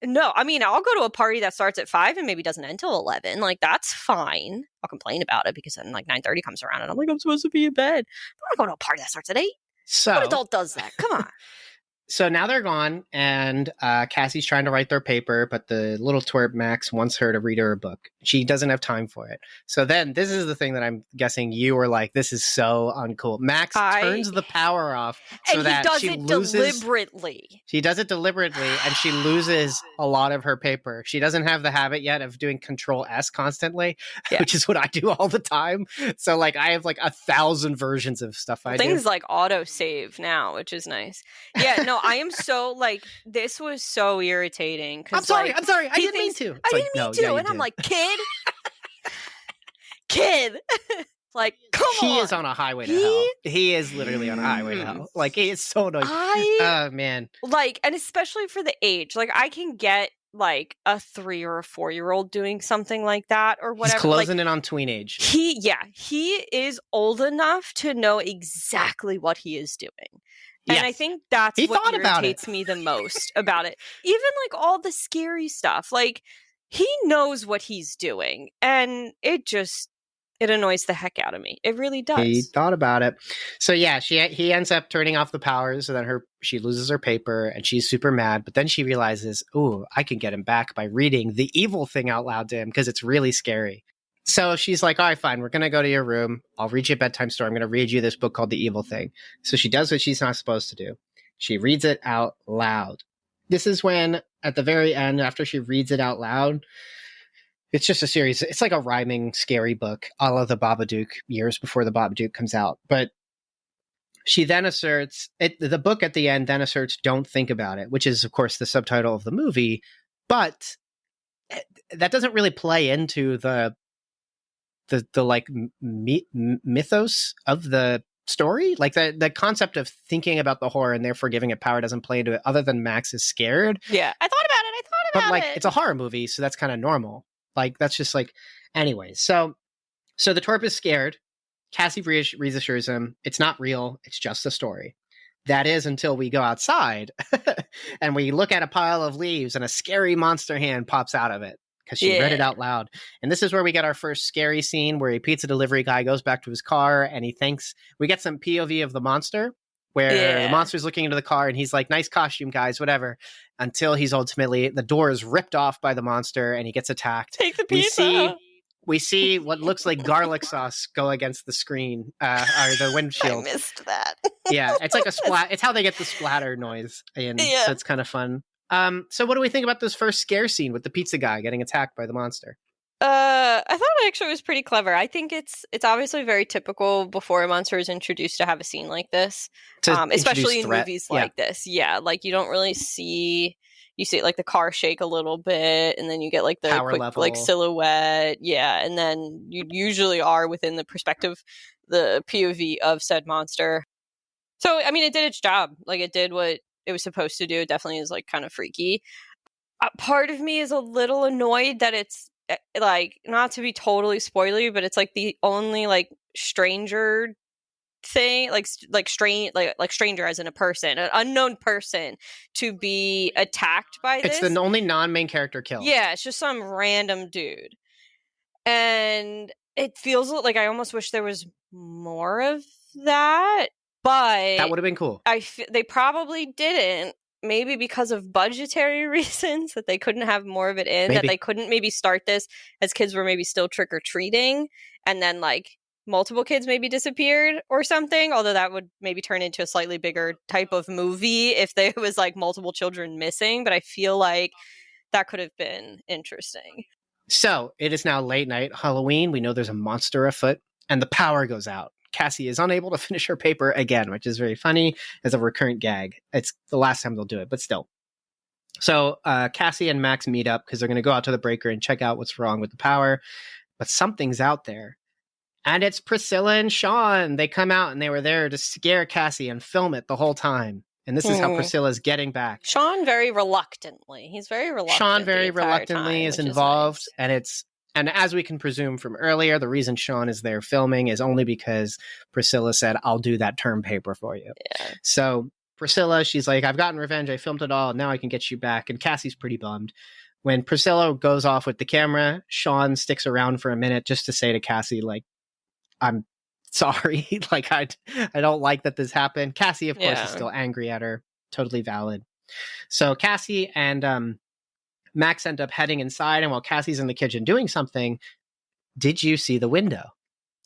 no, I mean, I'll go to a party that starts at 5 and maybe doesn't end till 11. Like, that's fine. I'll complain about it because then like 9:30 comes around and I'm like, I'm supposed to be in bed. I'm not going to a party that starts at 8.
So
what adult does that? Come on.
So now they're gone, and Cassie's trying to write their paper, but the little twerp Max wants her to read her a book. She doesn't have time for it. So then this is the thing that I'm guessing you were like, this is so uncool. Max turns the power off so that she loses.
Deliberately.
She does it deliberately, and she loses a lot of her paper. She doesn't have the habit yet of doing Control S constantly, which is what I do all the time. So like I have like 1,000 versions of stuff I do.
Things like auto save now, which is nice. Yeah, no, I am so like this was so irritating.
I'm sorry. I didn't mean to.
I didn't mean to, and I'm like, kid. Like, come on.
He is on a highway to hell. He is literally on a highway to hell. Like, he is so annoying. Oh, man.
Like, and especially for the age. Like, I can get, like, a 3 or a 4-year-old doing something like that or whatever.
He's closing in on tween age.
He is old enough to know exactly what he is doing. And I think that's what irritates me the most about it. Even, like, all the scary stuff. Like, he knows what he's doing. And it annoys the heck out of me. It really does.
He thought about it. So yeah, he ends up turning off the power so that she loses her paper and she's super mad. But then she realizes, ooh, I can get him back by reading the evil thing out loud to him because it's really scary. So she's like, all right, fine. We're going to go to your room. I'll read you a bedtime story. I'm going to read you this book called The Evil Thing. So she does what she's not supposed to do. She reads it out loud. This is when, at the very end, after she reads it out loud, it's just a series. It's like a rhyming, scary book, a la the Babadook, years before the Babadook comes out. But she then asserts, the book at the end then asserts, don't think about it, which is, of course, the subtitle of the movie. But that doesn't really play into the like mythos of the story. Like the concept of thinking about the horror and therefore giving it power doesn't play into it other than Max is scared.
Yeah, I thought about it.
But like, it's a horror movie, so that's kind of normal. Like, that's just like, anyways. So the twerp is scared. Cassie reassures him, it's not real. It's just a story. That is until we go outside and we look at a pile of leaves and a scary monster hand pops out of it because she read it out loud. And this is where we get our first scary scene where a pizza delivery guy goes back to his car and we get some POV of the monster where the monster's looking into the car and he's like, nice costume, guys, whatever. Until he's ultimately, the door is ripped off by the monster and he gets attacked.
Take the pizza.
We see what looks like garlic sauce go against the screen, or the windshield.
I missed that.
Yeah, it's like a splat. It's how they get the splatter noise. And so it's kind of fun. So what do we think about this first scare scene with the pizza guy getting attacked by the monster?
I thought it actually was pretty clever. I think it's obviously very typical before a monster is introduced to have a scene like this, especially in movies like this. Yeah, like you don't really see like the car shake a little bit, and then you get like the
power
quick
level.
Like silhouette. Yeah, and then you usually are within the perspective, the POV of said monster. So I mean, it did its job. Like it did what it was supposed to do. It definitely is like kind of freaky. Part of me is a little annoyed that it's like, not to be totally spoilery, but it's like the only like stranger thing, like stranger as in a person, an unknown person, to be attacked by this.
It's the only non-main character killed.
Yeah, it's just some random dude. And it feels like I almost wish there was more of that, but
that would have been cool.
They probably didn't. Maybe because of budgetary reasons that they couldn't have more of it in, that they couldn't maybe start this as kids were maybe still trick-or-treating and then like multiple kids maybe disappeared or something, although that would maybe turn into a slightly bigger type of movie if there was like multiple children missing, but I feel like that could have been interesting. So
it is now late night, Halloween. We know there's a monster afoot and the power goes out. Cassie is unable to finish her paper again, which is very funny as a recurrent gag. It's the last time they'll do it, but still. So Cassie and Max meet up because they're going to go out to the breaker and check out what's wrong with the power. But something's out there. And it's Priscilla and Sean. They come out and they were there to scare Cassie and film it the whole time. And this is how Priscilla's getting back.
Sean very reluctantly. He's very reluctant.
Sean very reluctantly is involved. Nice. And as we can presume from earlier, the reason Sean is there filming is only because Priscilla said, I'll do that term paper for you. Yeah. So Priscilla, she's like, I've gotten revenge. I filmed it all. Now I can get you back. And Cassie's pretty bummed. When Priscilla goes off with the camera, Sean sticks around for a minute just to say to Cassie, like, I'm sorry. Like, I don't like that this happened. Cassie, of course, is still angry at her. Totally valid. So Cassie and Max end up heading inside, and while Cassie's in the kitchen doing something, did you see the window?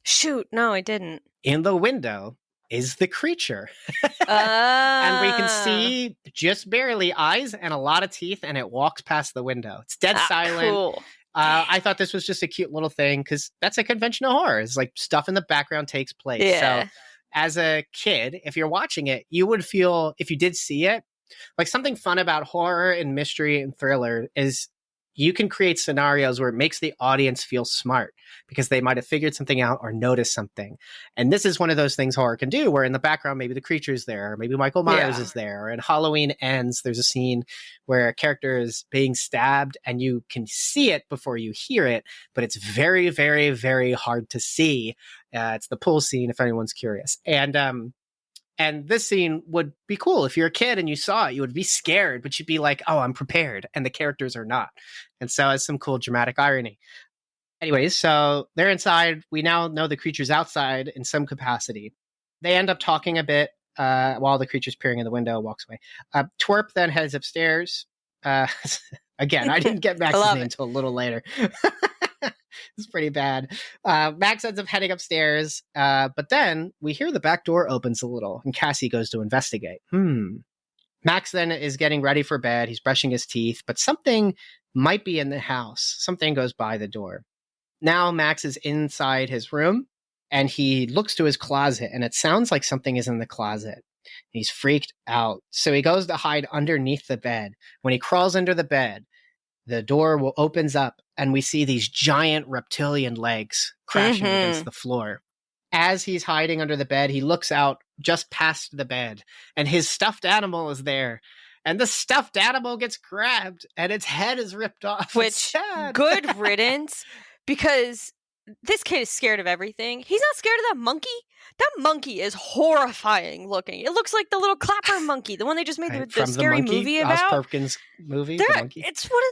Shoot, no, I didn't.
In the window is the creature. And we can
Ah.
see just barely eyes and a lot of teeth, and it walks past the window. It's dead silent.
Cool.
I thought this was just a cute little thing because that's a conventional horror. It's like stuff in the background takes place.
Yeah.
So as a kid, if you're watching it, you would feel, if you did see it, like something fun about horror and mystery and thriller is you can create scenarios where it makes the audience feel smart because they might have figured something out or noticed something. And this is one of those things horror can do, where in the background, maybe the creature's there, or maybe Michael Myers is there. Or in Halloween Ends, there's a scene where a character is being stabbed and you can see it before you hear it, but it's very, very, very hard to see. It's the pool scene, if anyone's curious. And this scene would be cool. If you're a kid and you saw it, you would be scared, but you'd be like, oh, I'm prepared. And the characters are not. And so it's some cool dramatic irony. Anyways, so they're inside. We now know the creature's outside in some capacity. They end up talking a bit while the creature's peering in the window, walks away. Twerp then heads upstairs. Again, I didn't get Max's name until a little later. It's pretty bad. Max ends up heading upstairs, but then we hear the back door opens a little, and Cassie goes to investigate. Max then is getting ready for bed. He's brushing his teeth, but something might be in the house. Something goes by the door. Now Max is inside his room, and he looks to his closet, and it sounds like something is in the closet. He's freaked out, so he goes to hide underneath the bed. When he crawls under the bed, the door opens up, and we see these giant reptilian legs crashing against the floor. As he's hiding under the bed, he looks out just past the bed, and his stuffed animal is there. And the stuffed animal gets grabbed, and its head is ripped off.
Which, good riddance, because this kid is scared of everything. He's not scared of that monkey. That monkey is horrifying looking. It looks like the little clapper monkey, the one they just made the scary movie about.
Oz Perkins movie, the monkey.
It's what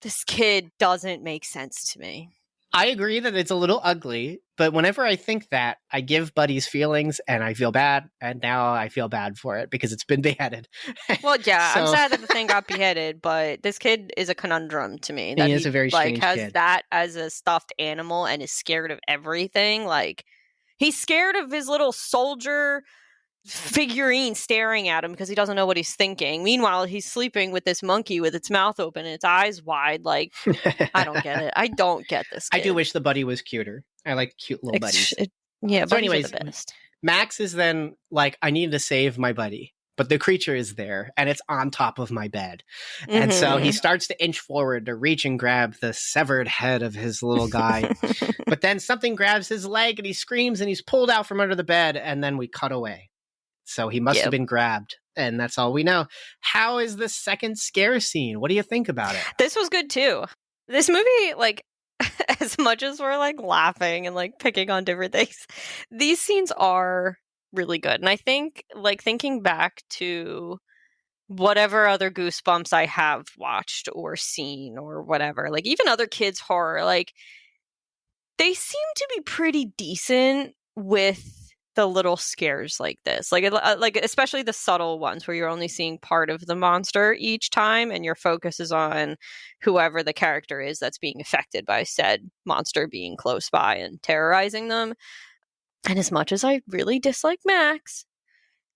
this kid doesn't make sense to me.
I agree that it's a little ugly, but whenever I think that, I give Buddy's feelings and I feel bad, and now I feel bad for it because it's been beheaded.
Well, yeah, I'm sad that the thing got beheaded, but this kid is a conundrum to me.
That he is a very strange
has
kid.
That as a stuffed animal and is scared of everything. Like, he's scared of his little soldier figurine staring at him because he doesn't know what he's thinking. Meanwhile, he's sleeping with this monkey with its mouth open and its eyes wide. Like, I don't get it. I don't get this kid.
I do wish the buddy was cuter. I like cute little buddies.
Yeah,
so anyways, the best. Max is then like, I need to save my buddy, but the creature is there and it's on top of my bed. And so he starts to inch forward to reach and grab the severed head of his little guy. But then something grabs his leg and he screams and he's pulled out from under the bed, and then we cut away. So he must have been grabbed, and that's all we know. How is the second scare scene? What do you think about it?
This was good too. This movie, like, as much as we're like laughing and like picking on different things, these scenes are really good. And I think, like, thinking back to whatever other Goosebumps I have watched or seen or whatever, like even other kids' horror, like, they seem to be pretty decent with the little scares like this, like especially the subtle ones where you're only seeing part of the monster each time and your focus is on whoever the character is that's being affected by said monster being close by and terrorizing them. And as much as I really dislike Max,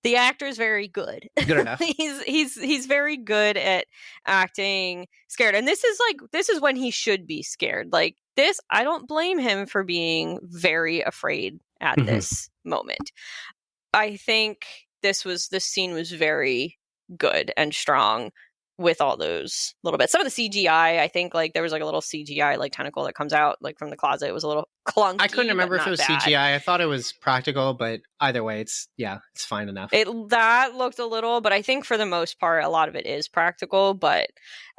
the actor is very good.
Good enough.
he's very good at acting scared, and this is when he should be scared. Like this, I don't blame him for being very afraid at this moment. I think this scene was very good and strong with all those little bits. Some of the CGI, I think, like there was like a little CGI like tentacle that comes out like from the closet. It was a little clunky.
I couldn't remember if it was
bad.
CGI. I thought it was practical, but either way, it's fine enough.
That looked a little, but I think for the most part, a lot of it is practical. But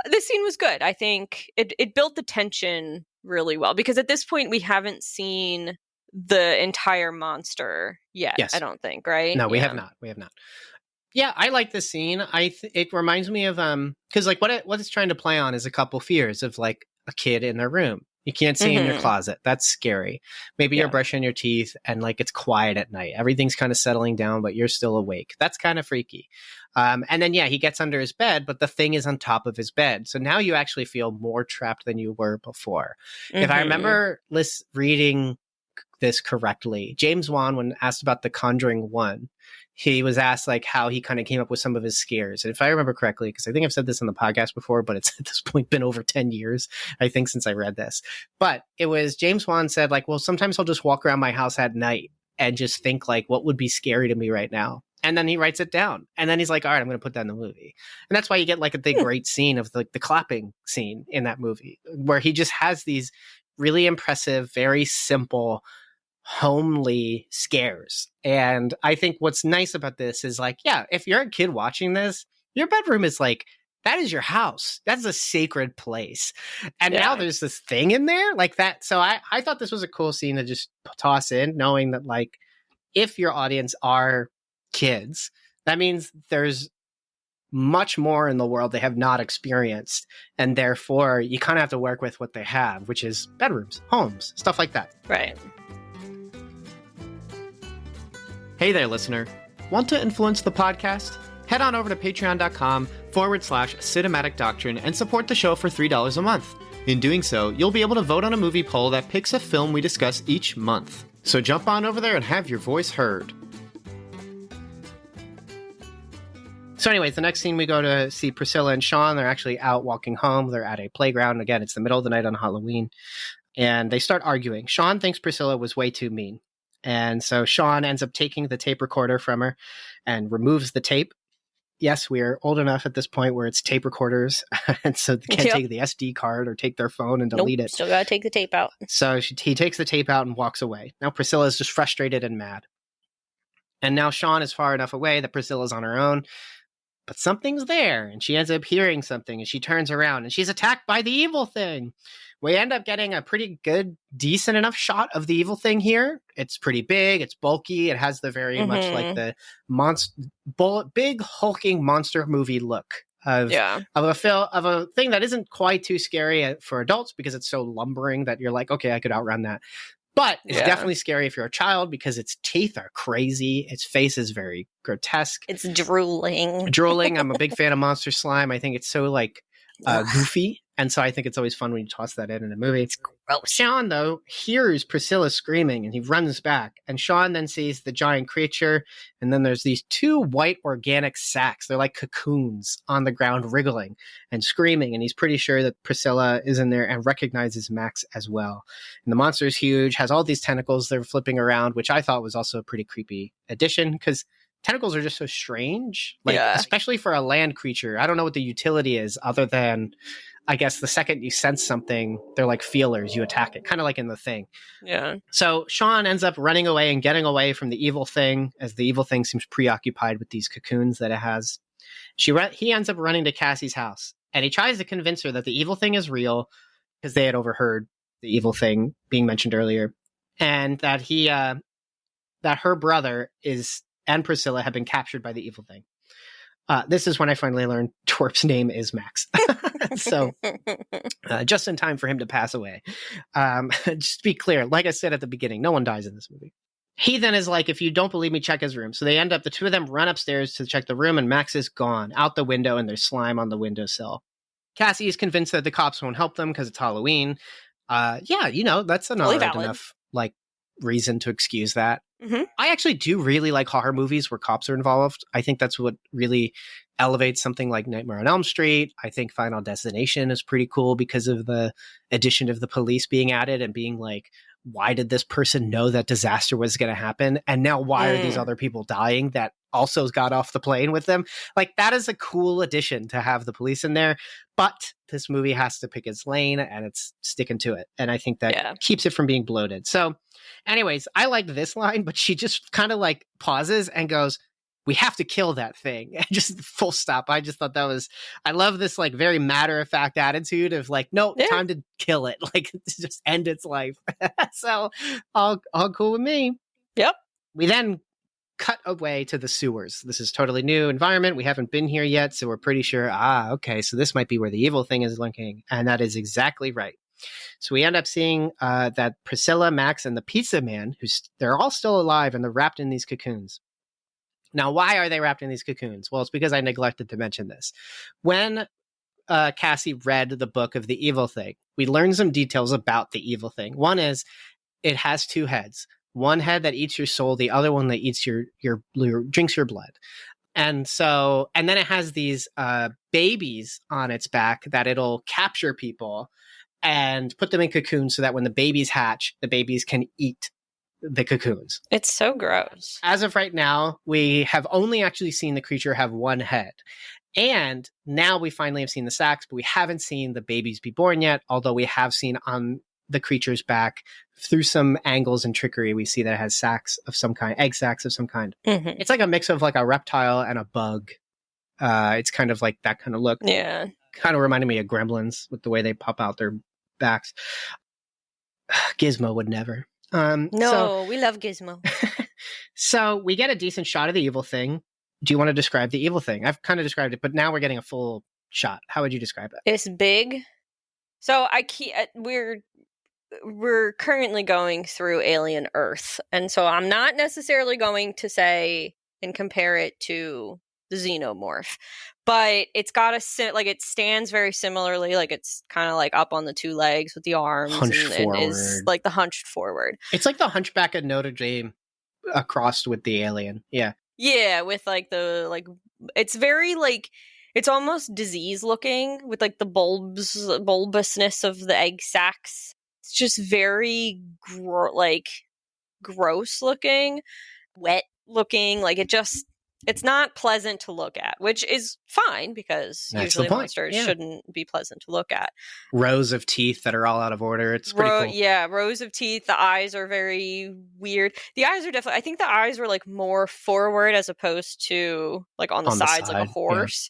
this scene was good. I think it built the tension really well because at this point we haven't seen the entire monster yet.
Yes.
I don't think, right?
No, we have not. Yeah, I like this scene. It reminds me of because like what it's trying to play on is a couple fears of like a kid in their room. You can't see in your closet. That's scary. Maybe you're brushing your teeth and like it's quiet at night. Everything's kind of settling down, but you're still awake. That's kind of freaky. And then, he gets under his bed, but the thing is on top of his bed. So now you actually feel more trapped than you were before. If I remember reading this correctly, James Wan, when asked about The Conjuring 1, he was asked like how he kind of came up with some of his scares. And if I remember correctly, because I think I've said this on the podcast before, but it's at this point been over 10 years, I think, since I read this. But it was James Wan said like, well, sometimes I'll just walk around my house at night and just think like, what would be scary to me right now? And then he writes it down. And then he's like, all right, I'm going to put that in the movie. And that's why you get like the great scene of the clapping scene in that movie, where he just has these really impressive, very simple, homely scares. And I think what's nice about this is like, if you're a kid watching this, your bedroom is like, that is your house. That's a sacred place. And now there's this thing in there like that. So I thought this was a cool scene to just toss in, knowing that like, if your audience are kids, that means there's much more in the world they have not experienced. And therefore you kind of have to work with what they have, which is bedrooms, homes, stuff like that.
Right.
Hey there, listener. Want to influence the podcast? Head on over to patreon.com/cinematic doctrine and support the show for $3 a month. In doing so, you'll be able to vote on a movie poll that picks a film we discuss each month. So jump on over there and have your voice heard.
So anyways, the next scene we go to see Priscilla and Sean. They're actually out walking home. They're at a playground. Again, it's the middle of the night on Halloween. And they start arguing. Sean thinks Priscilla was way too mean. And so Sean ends up taking the tape recorder from her and removes the tape. Yes, we are old enough at this point where it's tape recorders. And so they can't take the SD card or take their phone and delete it.
Still got to take the tape out.
So he takes the tape out and walks away. Now Priscilla is just frustrated and mad. And now Sean is far enough away that Priscilla's on her own. But something's there, and she ends up hearing something, and she turns around, and she's attacked by the evil thing. We end up getting a pretty good, decent enough shot of the evil thing here. It's pretty big, it's bulky, it has the very much like the big hulking monster movie look of a thing that isn't quite too scary for adults because it's so lumbering that you're like, okay, I could outrun that. But it's definitely scary if you're a child because its teeth are crazy. Its face is very grotesque.
It's drooling.
I'm a big fan of Monster Slime. I think it's so like goofy. And so I think it's always fun when you toss that in a movie. It's gross. Sean, though, hears Priscilla screaming and he runs back. And Sean then sees the giant creature. And then there's these two white organic sacks. They're like cocoons on the ground wriggling and screaming. And he's pretty sure that Priscilla is in there and recognizes Max as well. And the monster is huge, has all these tentacles that are flipping around, which I thought was also a pretty creepy addition because tentacles are just so strange. Like, especially for a land creature. I don't know what the utility is other than, I guess, the second you sense something, they're like feelers. You attack it, kind of like in The Thing.
Yeah.
So Sean ends up running away and getting away from the evil thing, as the evil thing seems preoccupied with these cocoons that it has. He ends up running to Cassie's house, and he tries to convince her that the evil thing is real, because they had overheard the evil thing being mentioned earlier, and that that her brother and Priscilla have been captured by the evil thing. This is when I finally learned Twerp's name is Max. So just in time for him to pass away. Just to be clear, like I said at the beginning, no one dies in this movie. He then is like, if you don't believe me, check his room. So the two of them run upstairs to check the room, and Max is gone out the window, and there's slime on the windowsill. Cassie is convinced that the cops won't help them because it's Halloween. That's an all right enough reason to excuse that.
Mm-hmm.
I actually do really like horror movies where cops are involved. I think that's what really elevates something like Nightmare on Elm Street. I think Final Destination is pretty cool because of the addition of the police being added and being like, why did this person know that disaster was going to happen? And now why are these other people dying that also got off the plane with them? Like, that is a cool addition to have the police in there. But this movie has to pick its lane, and it's sticking to it. And I think that keeps it from being bloated. So anyways, I like this line, but she just kind of like pauses and goes, we have to kill that thing. And just full stop. I just thought I love this like very matter-of-fact attitude of like, no, time to kill it. Like, just end its life. So all cool with me.
Yep.
We then cut away to the sewers. This is totally new environment. We haven't been here yet, so we're pretty sure, okay, so this might be where the evil thing is lurking. And that is exactly right. So we end up seeing that Priscilla, Max, and the pizza man, they're all still alive and they're wrapped in these cocoons. Now, why are they wrapped in these cocoons? Well, it's because I neglected to mention this. When Cassie read the book of the evil thing, we learned some details about the evil thing. One is it has two heads. One head that eats your soul, the other one that eats your drinks your blood. And then it has these babies on its back that it'll capture people and put them in cocoons so that when the babies hatch, the babies can eat the cocoons.
It's so gross.
As of right now, we have only actually seen the creature have one head. And now we finally have seen the sacs, but we haven't seen the babies be born yet, although we have seen on the creature's back through some angles and trickery, we see that it has sacs of some kind, egg sacs of some kind.
Mm-hmm.
It's like a mix of like a reptile and a bug. It's kind of like that kind of look.
Yeah.
Kind of reminded me of gremlins with the way they pop out their backs. Gizmo would never.
No, we love Gizmo.
So we get a decent shot of the evil thing. Do you want to describe the evil thing? I've kind of described it, but now we're getting a full shot. How would you describe it?
It's big. So we're currently going through Alien Earth, and so I'm not necessarily going to say and compare it to the Xenomorph, but it's got it stands very similarly, like it's kind of like up on the two legs with the arms and is like the hunched forward.
It's like the Hunchback of Notre Dame crossed with the alien. Yeah,
with like it's very like it's almost disease looking with like the bulbousness of the egg sacs. It's just very gross looking, wet looking. Like it's not pleasant to look at, which is fine because
that's
usually monsters shouldn't be pleasant to look at.
Rows of teeth that are all out of order. It's pretty cool.
Yeah, rows of teeth. The eyes are very weird. The eyes are definitely, I think the eyes were like more forward as opposed to like on the sides like a horse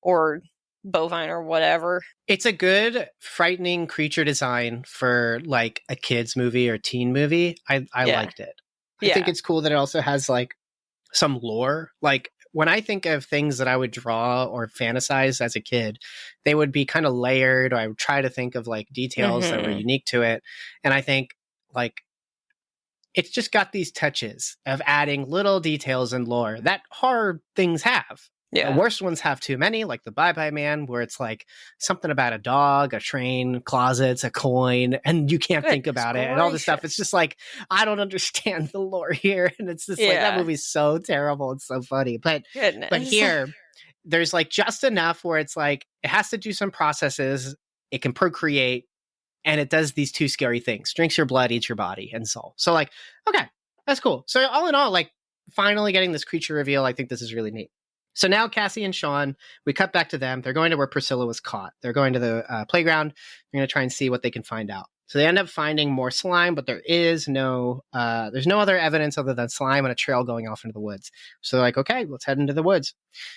or bovine or whatever.
It's a good frightening creature design for like a kid's movie or teen movie. I liked it. I think it's cool that it also has like some lore. Like when I think of things that I would draw or fantasize as a kid, they would be kind of layered, or I would try to think of like details that were unique to it. And I think like it's just got these touches of adding little details and lore that horror things have.
Yeah.
The worst ones have too many, like the Bye Bye Man, where it's like something about a dog, a train, closets, a coin, and you can't think about it and all this stuff. It's just like, I don't understand the lore here. And it's just like, that movie's so terrible. It's so funny. But here, there's like just enough where it's like, it has to do some processes. It can procreate, and it does these two scary things: drinks your blood, eats your body and soul. So like, okay, that's cool. So all in all, like finally getting this creature reveal, I think this is really neat. So now Cassie and Sean, we cut back to them. They're going to where Priscilla was caught. They're going to the playground. They're going to try and see what they can find out. So they end up finding more slime, but there's no other evidence other than slime and a trail going off into the woods. So they're like, okay, let's head into the woods.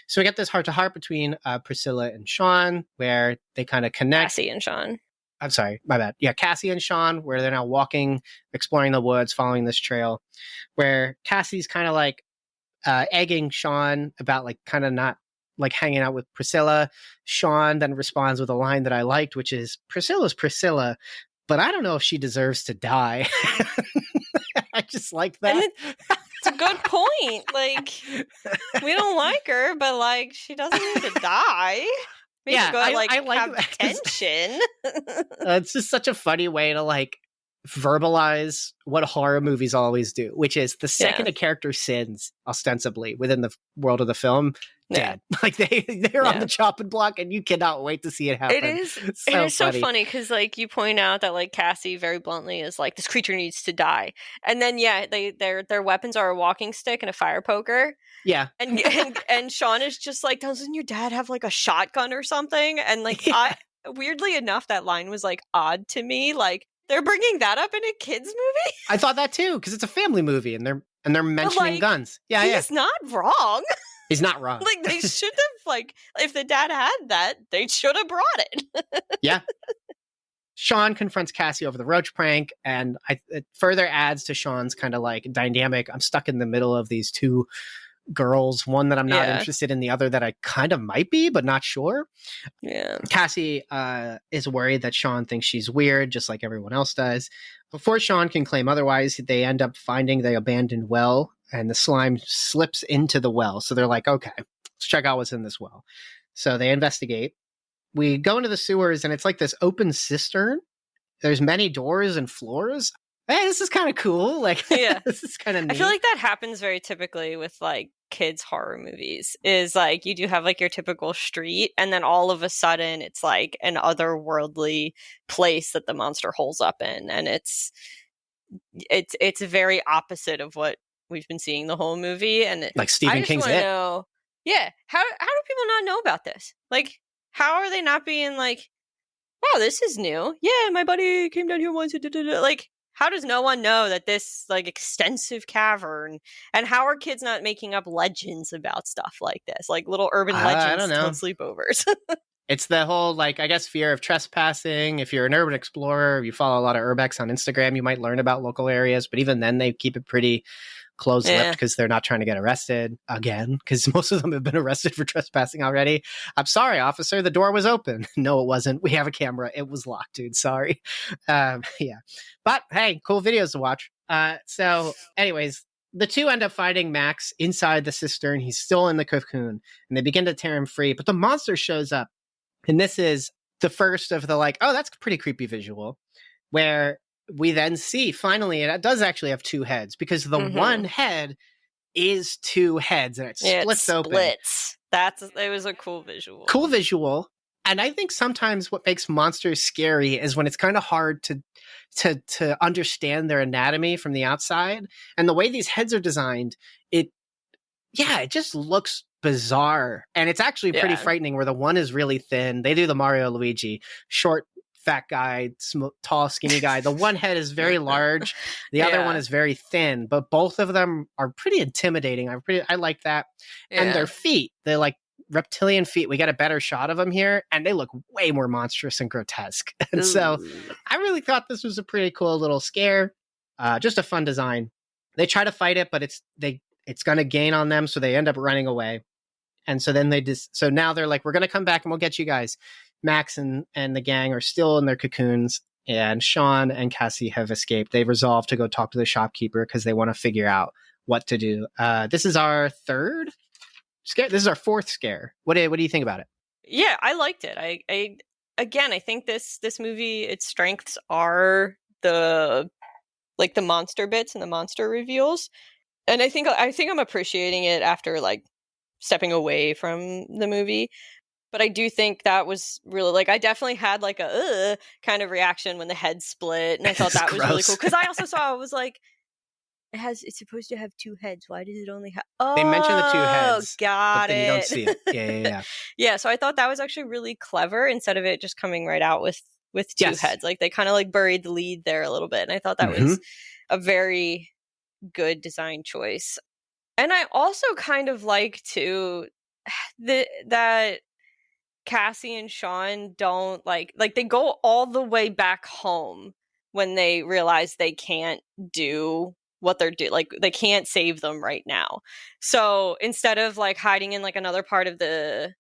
So we get this heart-to-heart between Priscilla and Sean, where they kind of connect.
Cassie and Sean.
I'm sorry, my bad. Yeah, Cassie and Sean, where they're now walking, exploring the woods, following this trail, where Cassie's kind of like, egging Sean about like kind of not like hanging out with Priscilla. Sean then responds with a line that I liked, which is, Priscilla's Priscilla, but I don't know if she deserves to die. I just like that.
And it's a good point. Like, we don't like her, but like she doesn't need to die. Maybe I like have tension.
It's just such a funny way to like verbalize what horror movies always do, which is the second a character sins ostensibly within the world of the film, dead. Like they're on the chopping block, and you cannot wait to see it happen.
It is so funny because like you point out that like Cassie very bluntly is like, this creature needs to die, and then their weapons are a walking stick and a fire poker.
Yeah,
and Sean is just like, doesn't your dad have like a shotgun or something? And like weirdly enough, that line was like odd to me. Like, they're bringing that up in a kids movie?
I thought that too, because it's a family movie, and they're mentioning guns. Yeah,
he's not wrong.
He's not wrong.
Like, they should have, like, if the dad had that, they should have brought it.
Yeah. Sean confronts Cassie over the roach prank, and it further adds to Sean's kind of like dynamic. I'm stuck in the middle of these two girls, one that I'm not
Yeah.
interested in, the other that I kind of might be, but not sure.
Yeah.
Cassie is worried that Sean thinks she's weird, just like everyone else does. Before Sean can claim otherwise, they end up finding the abandoned well, and the slime slips into the well. So they're like, okay, let's check out what's in this well. So they investigate. We go into the sewers, and it's like this open cistern. There's many doors and floors. Hey, this is kind of cool. Like,
Yeah.
this is kind of neat.
I feel like that happens very typically with like kids horror movies, is like you do have like your typical street, and then all of a sudden it's like an otherworldly place that the monster holes up in, and it's very opposite of what we've been seeing the whole movie. And
like Stephen
I just
King's
want to
It.
know, yeah, how do people not know about this? Like, how are they not being like, wow, this is new? Yeah, my buddy came down here once. Like, how does no one know that this like extensive cavern, and how are kids not making up legends about stuff like this, like little urban legends
I don't know.
on sleepovers?
It's the whole, like, I guess, fear of trespassing. If you're an urban explorer, you follow a lot of urbex on Instagram, you might learn about local areas, but even then they keep it pretty close-lipped because they're not trying to get arrested again, because most of them have been arrested for trespassing already. I'm sorry, officer, the door was open. No, it wasn't. We have a camera. It was locked, dude. Sorry. Yeah. But hey, cool videos to watch. So anyways, the two end up finding Max inside the cistern. He's still in the cocoon, and they begin to tear him free, but the monster shows up. And this is the first of the like, oh, that's a pretty creepy visual, where we then see finally it does actually have two heads, because the one head is two heads, and it splits open.
It was a cool visual.
Cool visual. And I think sometimes what makes monsters scary is when it's kind of hard to understand their anatomy from the outside. And the way these heads are designed, it just looks bizarre. And it's actually pretty frightening, where the one is really thin. They do the Mario Luigi, short, fat guy, tall, skinny guy. The one head is very large. The other one is very thin, but both of them are pretty intimidating. I like that. And their feet, they're like reptilian feet. We got a better shot of them here, and they look way more monstrous and grotesque. And so I really thought this was a pretty cool little scare. Just a fun design. They try to fight it, but it's going to gain on them, so they end up running away. And so then so now they're like, we're going to come back and we'll get you guys. Max and the gang are still in their cocoons, and Sean and Cassie have escaped. They resolve to go talk to the shopkeeper because they want to figure out what to do. This is our third scare. This is our fourth scare. What do you think about it?
Yeah, I liked it. I think this movie, its strengths are the monster bits and the monster reveals. And I think I'm appreciating it after like stepping away from the movie. But I do think that was really, like, I definitely had like a kind of reaction when the head split, and I thought that was really cool. Because I also saw, it was like, it's supposed to have two heads. Why does it only have? Oh,
they mentioned the two heads.
Got
but
it.
Then you don't see it. Yeah.
Yeah. So I thought that was actually really clever, instead of it just coming right out with two heads. Like they kind of like buried the lead there a little bit, and I thought that was a very good design choice. And I also kind of like too that Cassie and Sean don't like they go all the way back home when they realize they can't do what they're doing. Like they can't save them right now. So instead of like hiding in like another part of the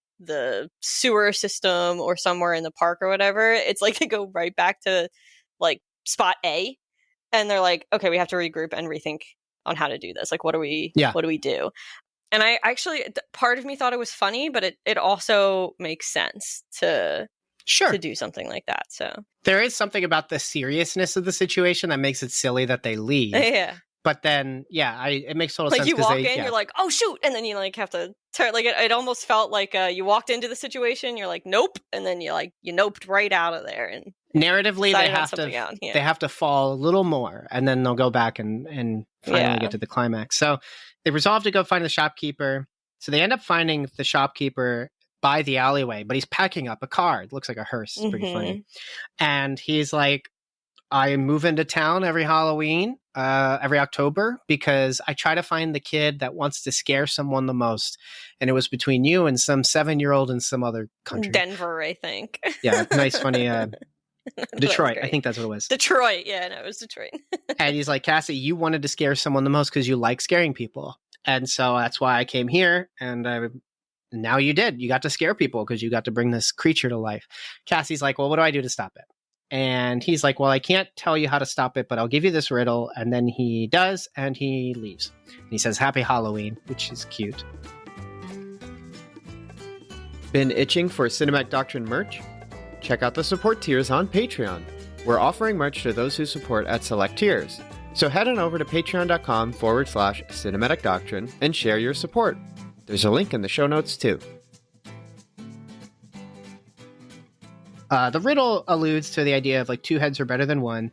sewer system or somewhere in the park or whatever, it's like they go right back to like spot A, and they're like, okay, we have to regroup and rethink on how to do this. Like, what do we do? And I actually, part of me thought it was funny, but it also makes sense to do something like that. So
there is something about the seriousness of the situation that makes it silly that they leave.
Yeah.
But then, it makes total sense.
Like you walk in, you're like, oh shoot, and then you like have to turn. Like it almost felt like you walked into the situation, you're like, nope, and then you noped right out of there. And
narratively, they have to fall a little more, and then they'll go back and finally get to the climax. So they resolve to go find the shopkeeper. So they end up finding the shopkeeper by the alleyway, but he's packing up a car. It looks like a hearse. It's pretty funny. And he's like, I move into town every Halloween, every October, because I try to find the kid that wants to scare someone the most. And it was between you and some 7-year-old in some other country.
Denver, I think.
Yeah, nice, funny. Detroit, I think that's what it was.
Detroit, yeah, no, it was Detroit.
And he's like, Cassie, you wanted to scare someone the most because you like scaring people. And so that's why I came here. And now you did. You got to scare people because you got to bring this creature to life. Cassie's like, well, what do I do to stop it? And he's like, well, I can't tell you how to stop it, but I'll give you this riddle. And then he does, and he leaves. And he says, Happy Halloween, which is cute.
Been itching for Cinematic Doctrine merch? Check out the support tiers on Patreon. We're offering merch to those who support at select tiers. So head on over to patreon.com/Cinematic Doctrine and share your support. There's a link in the show notes too.
The riddle alludes to the idea of like two heads are better than one.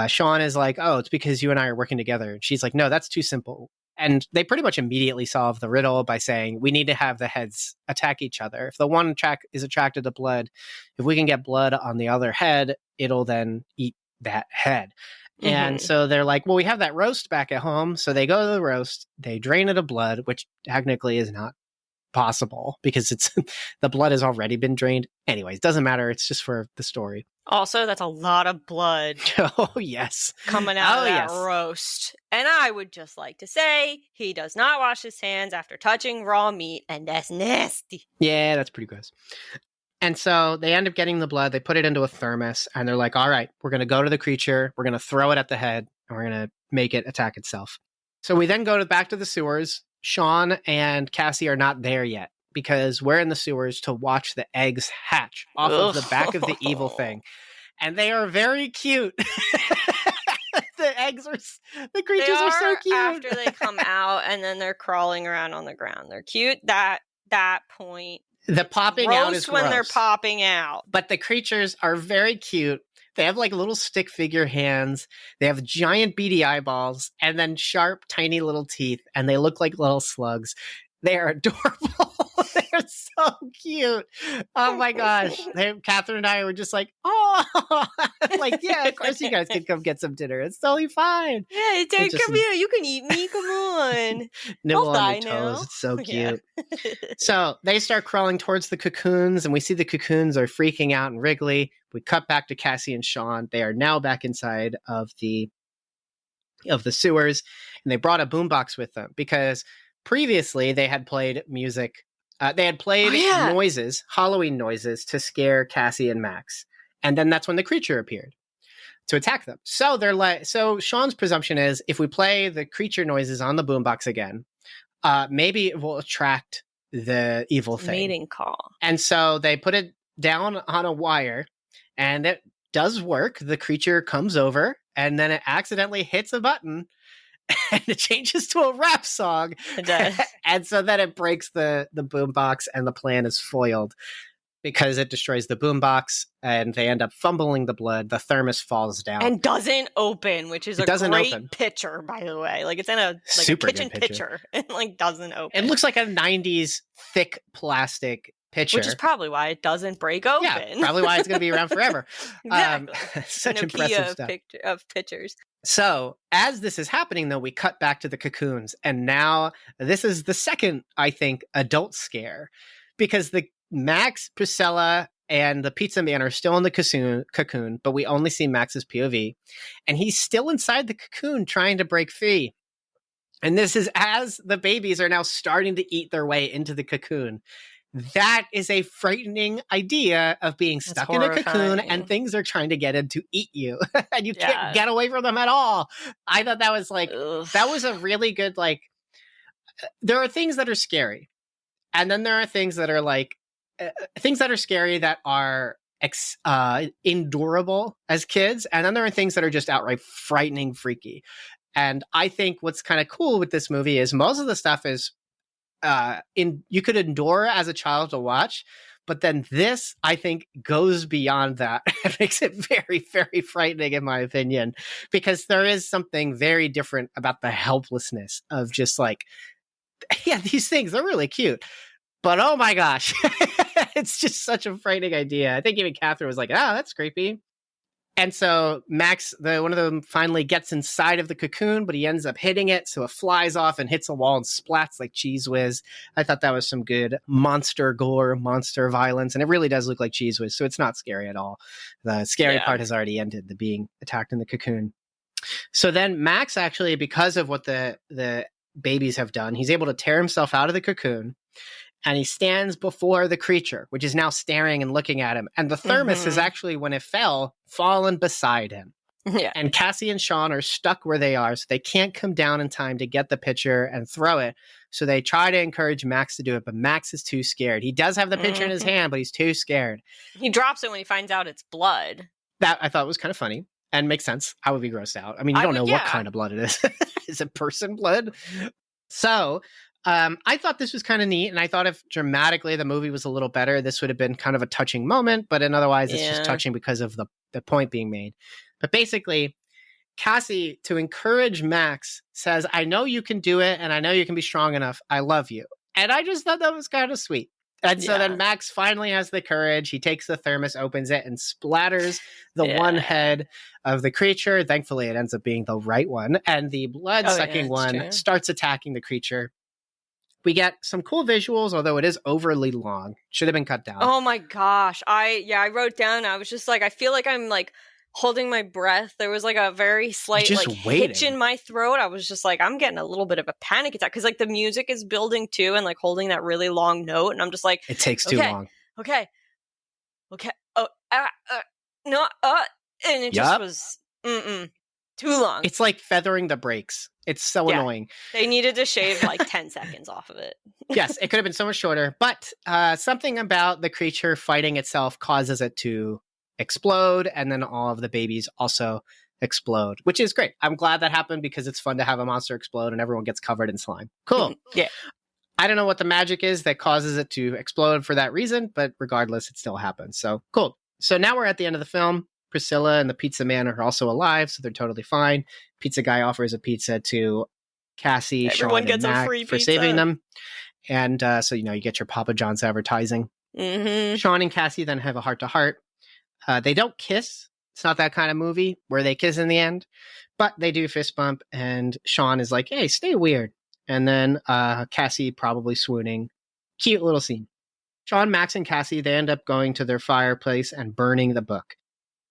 Sean is like, oh, it's because you and I are working together. And she's like, no, that's too simple. And they pretty much immediately solve the riddle by saying we need to have the heads attack each other. If the one is attracted to blood, if we can get blood on the other head, it'll then eat that head. Mm-hmm. And so they're like, well, we have that roast back at home. So they go to the roast, they drain it of blood, which technically is not possible because it's the blood has already been drained. Anyways, doesn't matter. It's just for the story.
Also, that's a lot of blood.
Oh, yes.
Coming out of that roast. And I would just like to say, he does not wash his hands after touching raw meat, and that's nasty.
Yeah, that's pretty gross. And so they end up getting the blood, they put it into a thermos, and they're like, all right, we're going to go to the creature, we're going to throw it at the head, and we're going to make it attack itself. So we then go back to the sewers. Sean and Cassie are not there yet because we're in the sewers to watch the eggs hatch off of the back of the evil thing. And they are very cute. The creatures are so cute.
After they come out and then they're crawling around on the ground. They're cute. That point.
The popping out is
when
gross.
They're popping out.
But the creatures are very cute. They have like little stick figure hands. They have giant beady eyeballs and then sharp, tiny little teeth. And they look like little slugs. They are adorable. They're so cute. Oh my gosh. Catherine and I were just like, oh, like, yeah, of course you guys can come get some dinner. It's totally fine.
Yeah, Dad, come here. You can eat me. Come on.
Nibble on your toes. It's so cute. Yeah. So they start crawling towards the cocoons, and we see the cocoons are freaking out and wriggly. We cut back to Cassie and Sean. They are now back inside of the sewers, and they brought a boombox with them because previously they had played music. They had played noises, Halloween noises, to scare Cassie and Max. And then that's when the creature appeared to attack them. So they're like, so Sean's presumption is if we play the creature noises on the boombox again, maybe it will attract the evil thing.
Mating call.
And so they put it down on a wire, and it does work. The creature comes over, and then it accidentally hits a button, and it changes to a rap song.
It does.
And so then it breaks the boombox, and the plan is foiled because it destroys the boombox, and they end up fumbling the blood. The thermos falls down.
And doesn't open, which is a great picture, by the way. Like, it's in a kitchen pitcher. It, doesn't open.
It looks like a 90s thick plastic pitcher.
Which is probably why it doesn't break open.
Yeah, probably why it's going to be around forever.
Exactly.
Such impressive stuff.
Of pictures.
So as this is happening, though, we cut back to the cocoons. And now this is the second, I think, adult scare. Because the Max, Priscilla, and the pizza man are still in the cocoon, but we only see Max's POV. And he's still inside the cocoon trying to break free. And this is as the babies are now starting to eat their way into the cocoon. That is a frightening idea of being stuck in a cocoon and things are trying to get in to eat you. And you can't get away from them at all. I thought that was that was a really good, there are things that are scary. And then there are things that are things that are scary that are endurable as kids. And then there are things that are just outright frightening, freaky. And I think what's kind of cool with this movie is most of the stuff is you could endure as a child to watch, but then this, I think, goes beyond that and makes it very, very frightening, in my opinion, because there is something very different about the helplessness of just these things, they're really cute, but oh my gosh, it's just such a frightening idea. I think even Catherine was like, that's creepy. And so Max, one of them finally gets inside of the cocoon, but he ends up hitting it. So it flies off and hits a wall and splats like Cheese Whiz. I thought that was some good monster gore, monster violence. And it really does look like Cheese Whiz. So it's not scary at all. The scary part has already ended, the being attacked in the cocoon. So then Max actually, because of what the babies have done. He's able to tear himself out of the cocoon, and he stands before the creature, which is now staring and looking at him. And the thermos has actually, when it fell, fallen beside him.
Yeah.
And Cassie and Sean are stuck where they are, so they can't come down in time to get the pitcher and throw it. So they try to encourage Max to do it, but Max is too scared. He does have the pitcher in his hand, but he's too scared.
He drops it when he finds out it's blood.
That I thought was kind of funny and makes sense. I would be grossed out. I mean, you don't know what kind of blood it is. Is it person blood? So I thought this was kind of neat, and I thought if dramatically the movie was a little better, this would have been kind of a touching moment, but otherwise it's just touching because of the point being made. But basically, Cassie, to encourage Max, says, I know you can do it, and I know you can be strong enough. I love you. And I just thought that was kind of sweet. And so then Max finally has the courage. He takes the thermos, opens it, and splatters the one head of the creature. Thankfully, it ends up being the right one. And the blood-sucking one starts attacking the creature. We get some cool visuals, although it is overly long. Should have been cut down.
Oh my gosh. I wrote down, I was just like, I feel like I'm like holding my breath. There was like a very slight like hitch in my throat. I was just like, I'm getting a little bit of a panic attack because like the music is building too and like holding that really long note. And I'm just like,
it takes too long.
Okay. Oh, no. And it just was too long.
It's like feathering the brakes. It's so annoying.
They needed to shave like 10 seconds off of it.
Yes, it could have been so much shorter. But something about the creature fighting itself causes it to explode, and then all of the babies also explode, which is great. I'm glad that happened because it's fun to have a monster explode and everyone gets covered in slime. Cool.
Yeah.
I don't know what the magic is that causes it to explode for that reason, but regardless, it still happens. So cool. So now we're at the end of the film. Priscilla and the pizza man are also alive, so they're totally fine. Pizza guy offers a pizza to Cassie,
Everyone
Sean,
gets
and Mac
a free
for
pizza.
saving them. And so, you get your Papa John's advertising. Sean and Cassie then have a heart-to-heart. They don't kiss. It's not that kind of movie where they kiss in the end, but they do fist bump, and Sean is like, hey, stay weird. And then Cassie probably swooning. Cute little scene. Sean, Max, and Cassie, they end up going to their fireplace and burning the book.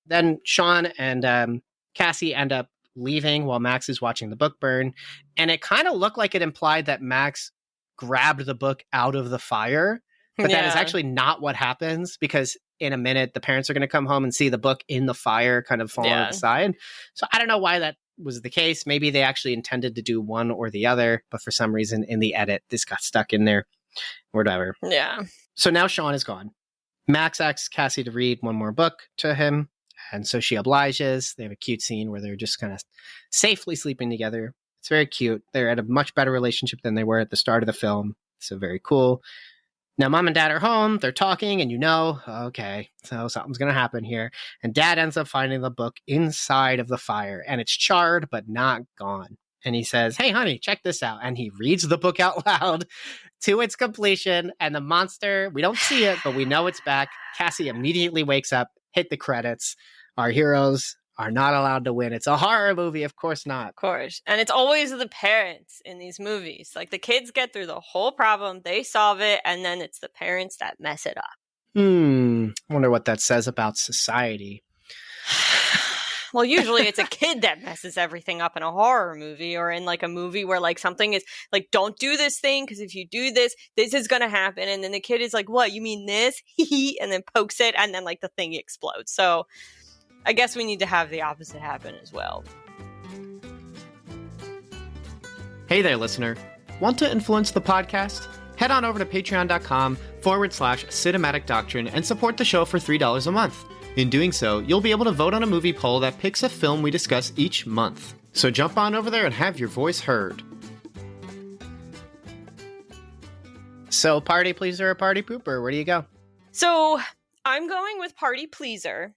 Then Sean and Cassie end up leaving while Max is watching the book burn. And it kind of looked like it implied that Max grabbed the book out of the fire. But that is actually not what happens, because in a minute, the parents are going to come home and see the book in the fire kind of fall on the side. So I don't know why that was the case. Maybe they actually intended to do one or the other, but for some reason in the edit, this got stuck in there. Whatever.
Yeah.
So now Sean is gone. Max asks Cassie to read one more book to him, and so she obliges. They have a cute scene where they're just kind of safely sleeping together. It's very cute. They're at a much better relationship than they were at the start of the film. So very cool. Now, Mom and Dad are home. They're talking, and okay, so something's going to happen here. And Dad ends up finding the book inside of the fire, and it's charred, but not gone. And he says, hey, honey, check this out. And he reads the book out loud to its completion. And the monster, we don't see it, but we know it's back. Cassie immediately wakes up, hit the credits. Our heroes are not allowed to win. It's a horror movie. Of course not.
Of course. And it's always the parents in these movies. Like, the kids get through the whole problem, they solve it, and then it's the parents that mess it up.
I wonder what that says about society.
Well, usually it's a kid that messes everything up in a horror movie, or in like a movie where like something is like, don't do this thing, because if you do this, this is going to happen. And then the kid is like, what, you mean this? And then pokes it, and then like the thing explodes. So I guess we need to have the opposite happen as well.
Hey there, listener. Want to influence the podcast? Head on over to patreon.com/cinematic doctrine and support the show for $3 a month. In doing so, you'll be able to vote on a movie poll that picks a film we discuss each month. So jump on over there and have your voice heard.
So, party pleaser or party pooper? Where do you go?
So I'm going with party pleaser,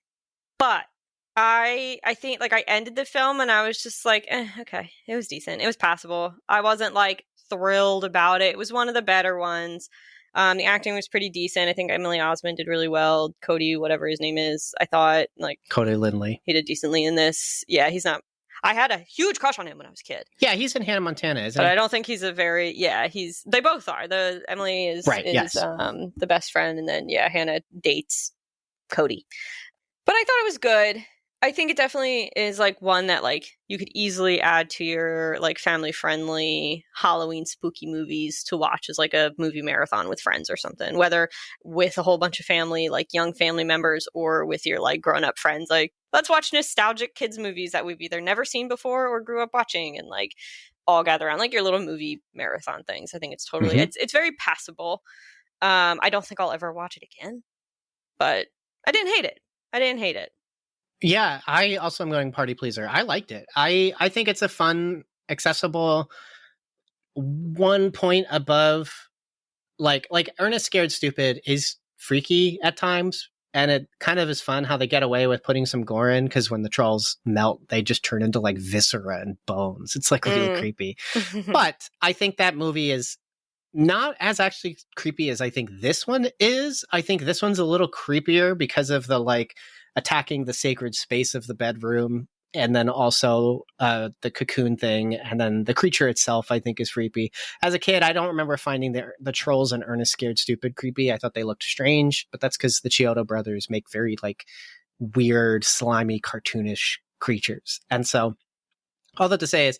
but I think like I ended the film and I was just like, okay, it was decent. It was passable. I wasn't like thrilled about it. It was one of the better ones. The acting was pretty decent. I think Emily Osment did really well. Cody, whatever his name is, I thought like
Cody Lindley.
He did decently in this. Yeah, he's not. I had a huge crush on him when I was a kid.
Yeah, he's in Hannah Montana, isn't he?
But I don't think he's a very. Yeah, he's. They both are. The Emily is
right. Yes.
The best friend, and then Hannah dates Cody. But I thought it was good. I think it definitely is like one that like you could easily add to your like family friendly Halloween spooky movies to watch as like a movie marathon with friends or something, whether with a whole bunch of family, like young family members, or with your like grown up friends. Like, let's watch nostalgic kids movies that we've either never seen before or grew up watching, and like all gather around like your little movie marathon things. I think it's totally it's very passable. I don't think I'll ever watch it again, but I didn't hate it. I didn't hate it.
Yeah, I also am going party pleaser. I liked it. I think it's a fun, accessible, 1 point above, like Ernest Scared Stupid is freaky at times, and it kind of is fun how they get away with putting some gore in, because when the trolls melt, they just turn into like viscera and bones. It's like really creepy. But I think that movie is not as actually creepy as I think this one is. I think this one's a little creepier because of the like attacking the sacred space of the bedroom, and then also the cocoon thing, and then the creature itself I think is creepy. As a kid, I don't remember finding the trolls in Ernest Scared Stupid creepy. I thought they looked strange, but that's because the Chiodo brothers make very like weird, slimy, cartoonish creatures. And so all that to say is,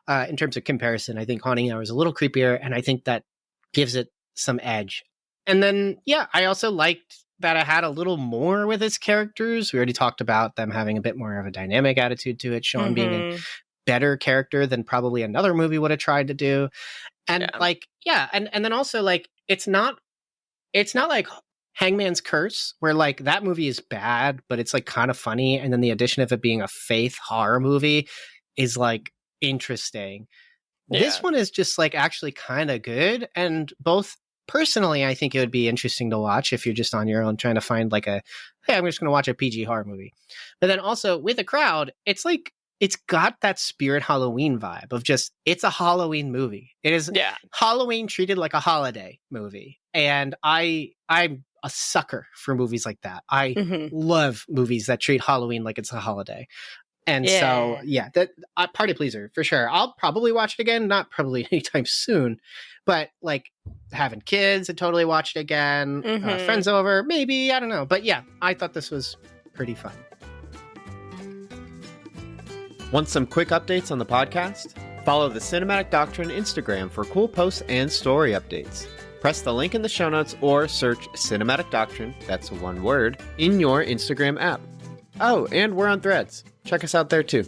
in terms of comparison, I think Haunting Hour is a little creepier, and I think that gives it some edge. And then, yeah, I also liked that it had a little more with its characters. We already talked about them having a bit more of a dynamic attitude to it, Sean being a better character than probably another movie would have tried to do. And and then also like it's not like Hangman's Curse, where like that movie is bad, but it's like kind of funny, and then the addition of it being a faith horror movie is like interesting. This one is just like actually kind of good, and both personally, I think it would be interesting to watch if you're just on your own trying to find like hey, I'm just going to watch a PG horror movie. But then also with a crowd, it's like it's got that Spirit Halloween vibe of just it's a Halloween movie. It is Halloween treated like a holiday movie, and I'm a sucker for movies like that. I love movies that treat Halloween like it's a holiday. And so, that party pleaser for sure. I'll probably watch it again, not probably anytime soon, but like having kids, I'd totally watch it again. Friends over, maybe, I don't know. But yeah, I thought this was pretty fun.
Want some quick updates on the podcast? Follow the Cinematic Doctrine Instagram for cool posts and story updates. Press the link in the show notes or search Cinematic Doctrine, that's one word, in your Instagram app. Oh, and we're on Threads. Check us out there too.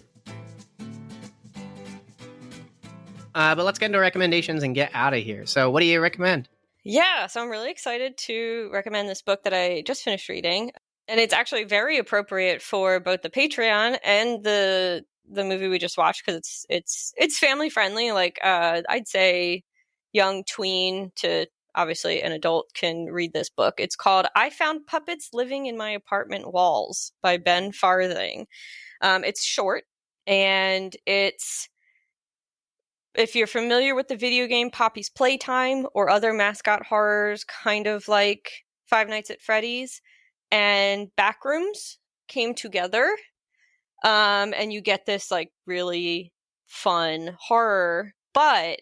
But let's get into recommendations and get out of here. So what do you recommend?
Yeah, so I'm really excited to recommend this book that I just finished reading. And it's actually very appropriate for both the Patreon and the movie we just watched, because it's family friendly. Like I'd say young tween to obviously an adult can read this book. It's called I Found Puppets Living in My Apartment Walls by Ben Farthing. It's short, and it's, if you're familiar with the video game Poppy's Playtime or other mascot horrors, kind of like Five Nights at Freddy's and Backrooms came together, and you get this like really fun horror. But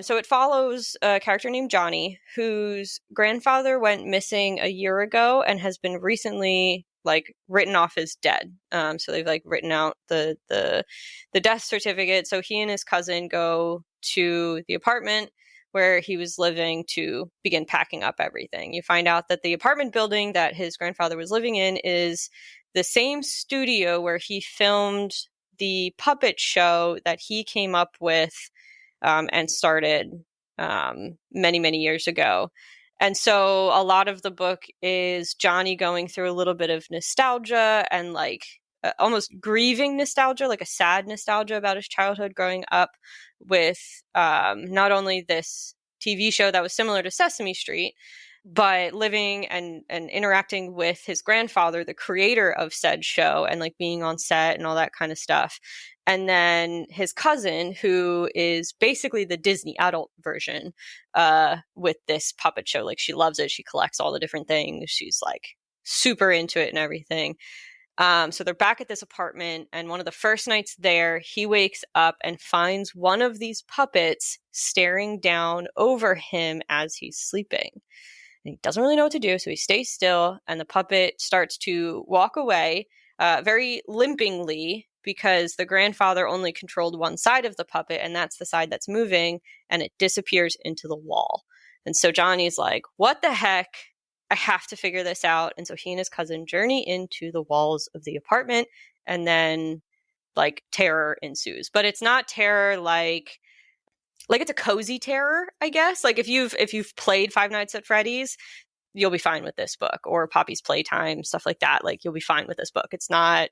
so it follows a character named Johnny, whose grandfather went missing a year ago and has been recently like written off as dead. So they've like written out the death certificate. So he and his cousin go to the apartment where he was living to begin packing up everything. You find out that the apartment building that his grandfather was living in is the same studio where he filmed the puppet show that he came up with and started many, many years ago. And so a lot of the book is Johnny going through a little bit of nostalgia and like almost grieving nostalgia, like a sad nostalgia about his childhood growing up with not only this TV show that was similar to Sesame Street, but living and interacting with his grandfather, the creator of said show, and like being on set and all that kind of stuff. And then his cousin, who is basically the Disney adult version with this puppet show. Like she loves it. She collects all the different things. She's like super into it and everything. So they're back at this apartment, and one of the first nights there, he wakes up and finds one of these puppets staring down over him as he's sleeping. And he doesn't really know what to do, so he stays still, and the puppet starts to walk away, very limpingly, because the grandfather only controlled one side of the puppet, and that's the side that's moving, and it disappears into the wall. And so Johnny's like, what the heck? I have to figure this out. And so he and his cousin journey into the walls of the apartment, and then like terror ensues. But it's not terror like it's a cozy terror, I guess. Like if you've played Five Nights at Freddy's, you'll be fine with this book, or Poppy's Playtime, stuff like that. Like you'll be fine with this book. It's not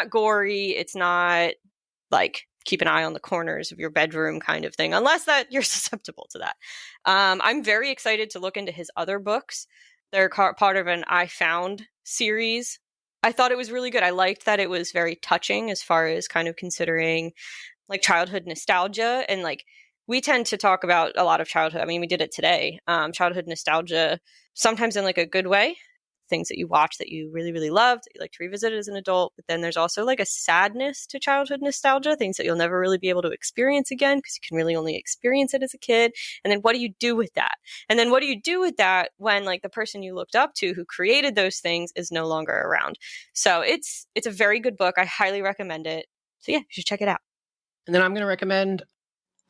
gory. It's not like keep an eye on the corners of your bedroom kind of thing, unless that you're susceptible to that. I'm very excited to look into his other books. They're part of an I Found series. I thought it was really good. I liked that it was very touching as far as kind of considering like childhood nostalgia. And like we tend to talk about a lot of childhood. I mean, we did it today. Childhood nostalgia, sometimes in like a good way. Things that you watch that you really, really loved, that you like to revisit as an adult. But then there's also like a sadness to childhood nostalgia, things that you'll never really be able to experience again because you can really only experience it as a kid. And then what do you do with that? And then what do you do with that when like the person you looked up to who created those things is no longer around? So it's a very good book. I highly recommend it. So yeah, you should check it out.
And then I'm going to recommend,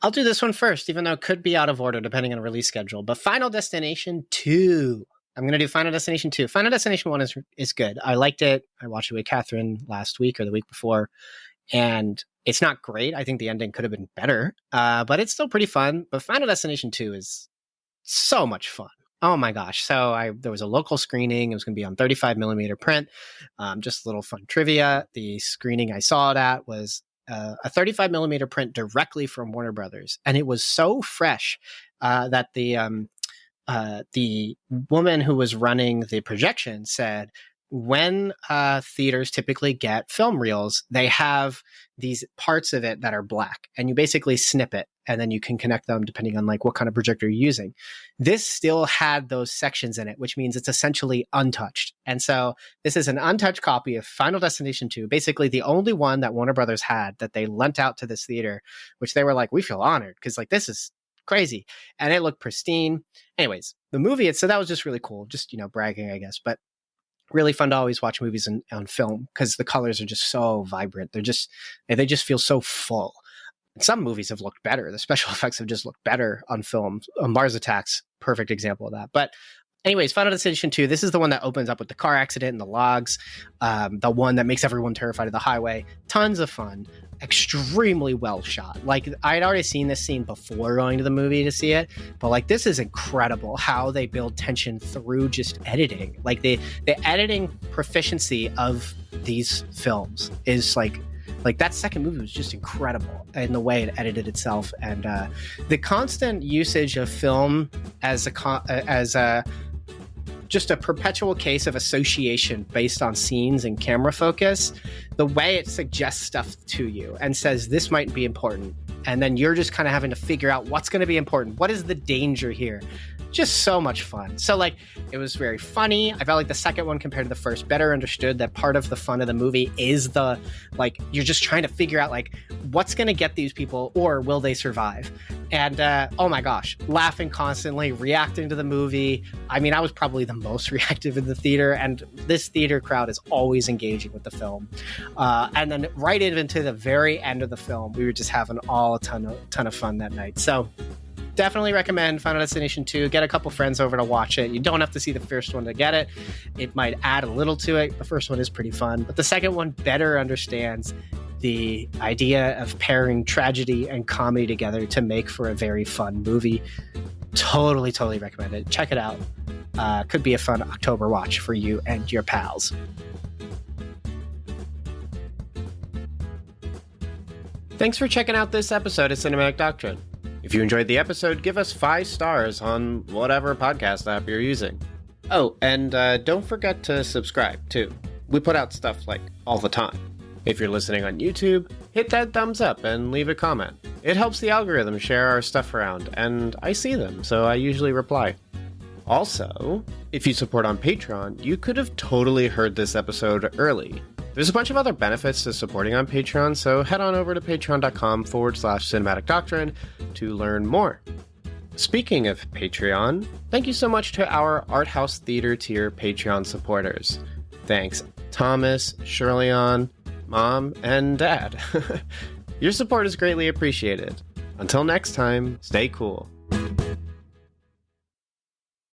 I'll do this one first, even though it could be out of order depending on release schedule, but Final Destination 2. I'm going to do Final Destination 2. Final Destination 1 is good. I liked it. I watched it with Catherine last week or the week before, and it's not great. I think the ending could have been better, but it's still pretty fun. But Final Destination 2 is so much fun. Oh my gosh. So there was a local screening. It was going to be on 35 millimeter print. Just a little fun trivia. The screening I saw it at was a 35 millimeter print directly from Warner Brothers. And it was so fresh that the woman who was running the projection said, when theaters typically get film reels, they have these parts of it that are black, and you basically snip it, and then you can connect them depending on like what kind of projector you're using. This still had those sections in it, which means it's essentially untouched. And so this is an untouched copy of Final Destination 2, basically the only one that Warner Brothers had that they lent out to this theater, which they were like, we feel honored because like this is crazy. And it looked pristine. Anyways, the movie, so that was just really cool. Just, bragging, I guess. But really fun to always watch movies on film because the colors are just so vibrant. They just feel so full. And some movies have looked better. The special effects have just looked better on film. Mars Attacks, perfect example of that. But anyways, Final Destination 2, this is the one that opens up with the car accident and the logs. The one that makes everyone terrified of the highway. Tons of fun. Extremely well shot. Like I'd already seen this scene before going to the movie to see it, but like this is incredible how they build tension through just editing. Like the editing proficiency of these films is like that second movie was just incredible in the way it edited itself, and the constant usage of film as just a perpetual case of association based on scenes and camera focus, the way it suggests stuff to you and says this might be important, and then you're just kind of having to figure out what's going to be important. What is the danger here? Just so much fun. So like it was very funny. I felt like the second one compared to the first better understood that part of the fun of the movie is the like you're just trying to figure out like what's going to get these people or will they survive? And oh my gosh, laughing constantly, reacting to the movie. I mean, I was probably the most reactive in the theater, and this theater crowd is always engaging with the film. And then right into the very end of the film, we were just having a ton of fun that night. So definitely recommend Final Destination 2. Get a couple friends over to watch it. You don't have to see the first one to get it. It might add a little to it. The first one is pretty fun, but the second one better understands the idea of pairing tragedy and comedy together to make for a very fun movie. Totally recommend it. Check it out. Could be a fun October watch for you and your pals.
Thanks for checking out this episode of Cinematic Doctrine. If you enjoyed the episode, give us 5 stars on whatever podcast app you're using. Oh, and don't forget to subscribe, too. We put out stuff like all the time. If you're listening on YouTube, hit that thumbs up and leave a comment. It helps the algorithm share our stuff around, and I see them, so I usually reply. Also, if you support on Patreon, you could have totally heard this episode early. There's a bunch of other benefits to supporting on Patreon, so head on over to patreon.com/cinematic doctrine to learn more. Speaking of Patreon, thank you so much to our Art House Theater tier Patreon supporters. Thanks
Thomas, Shirleon, Mom, and Dad. Your support is greatly appreciated. Until next time, stay cool.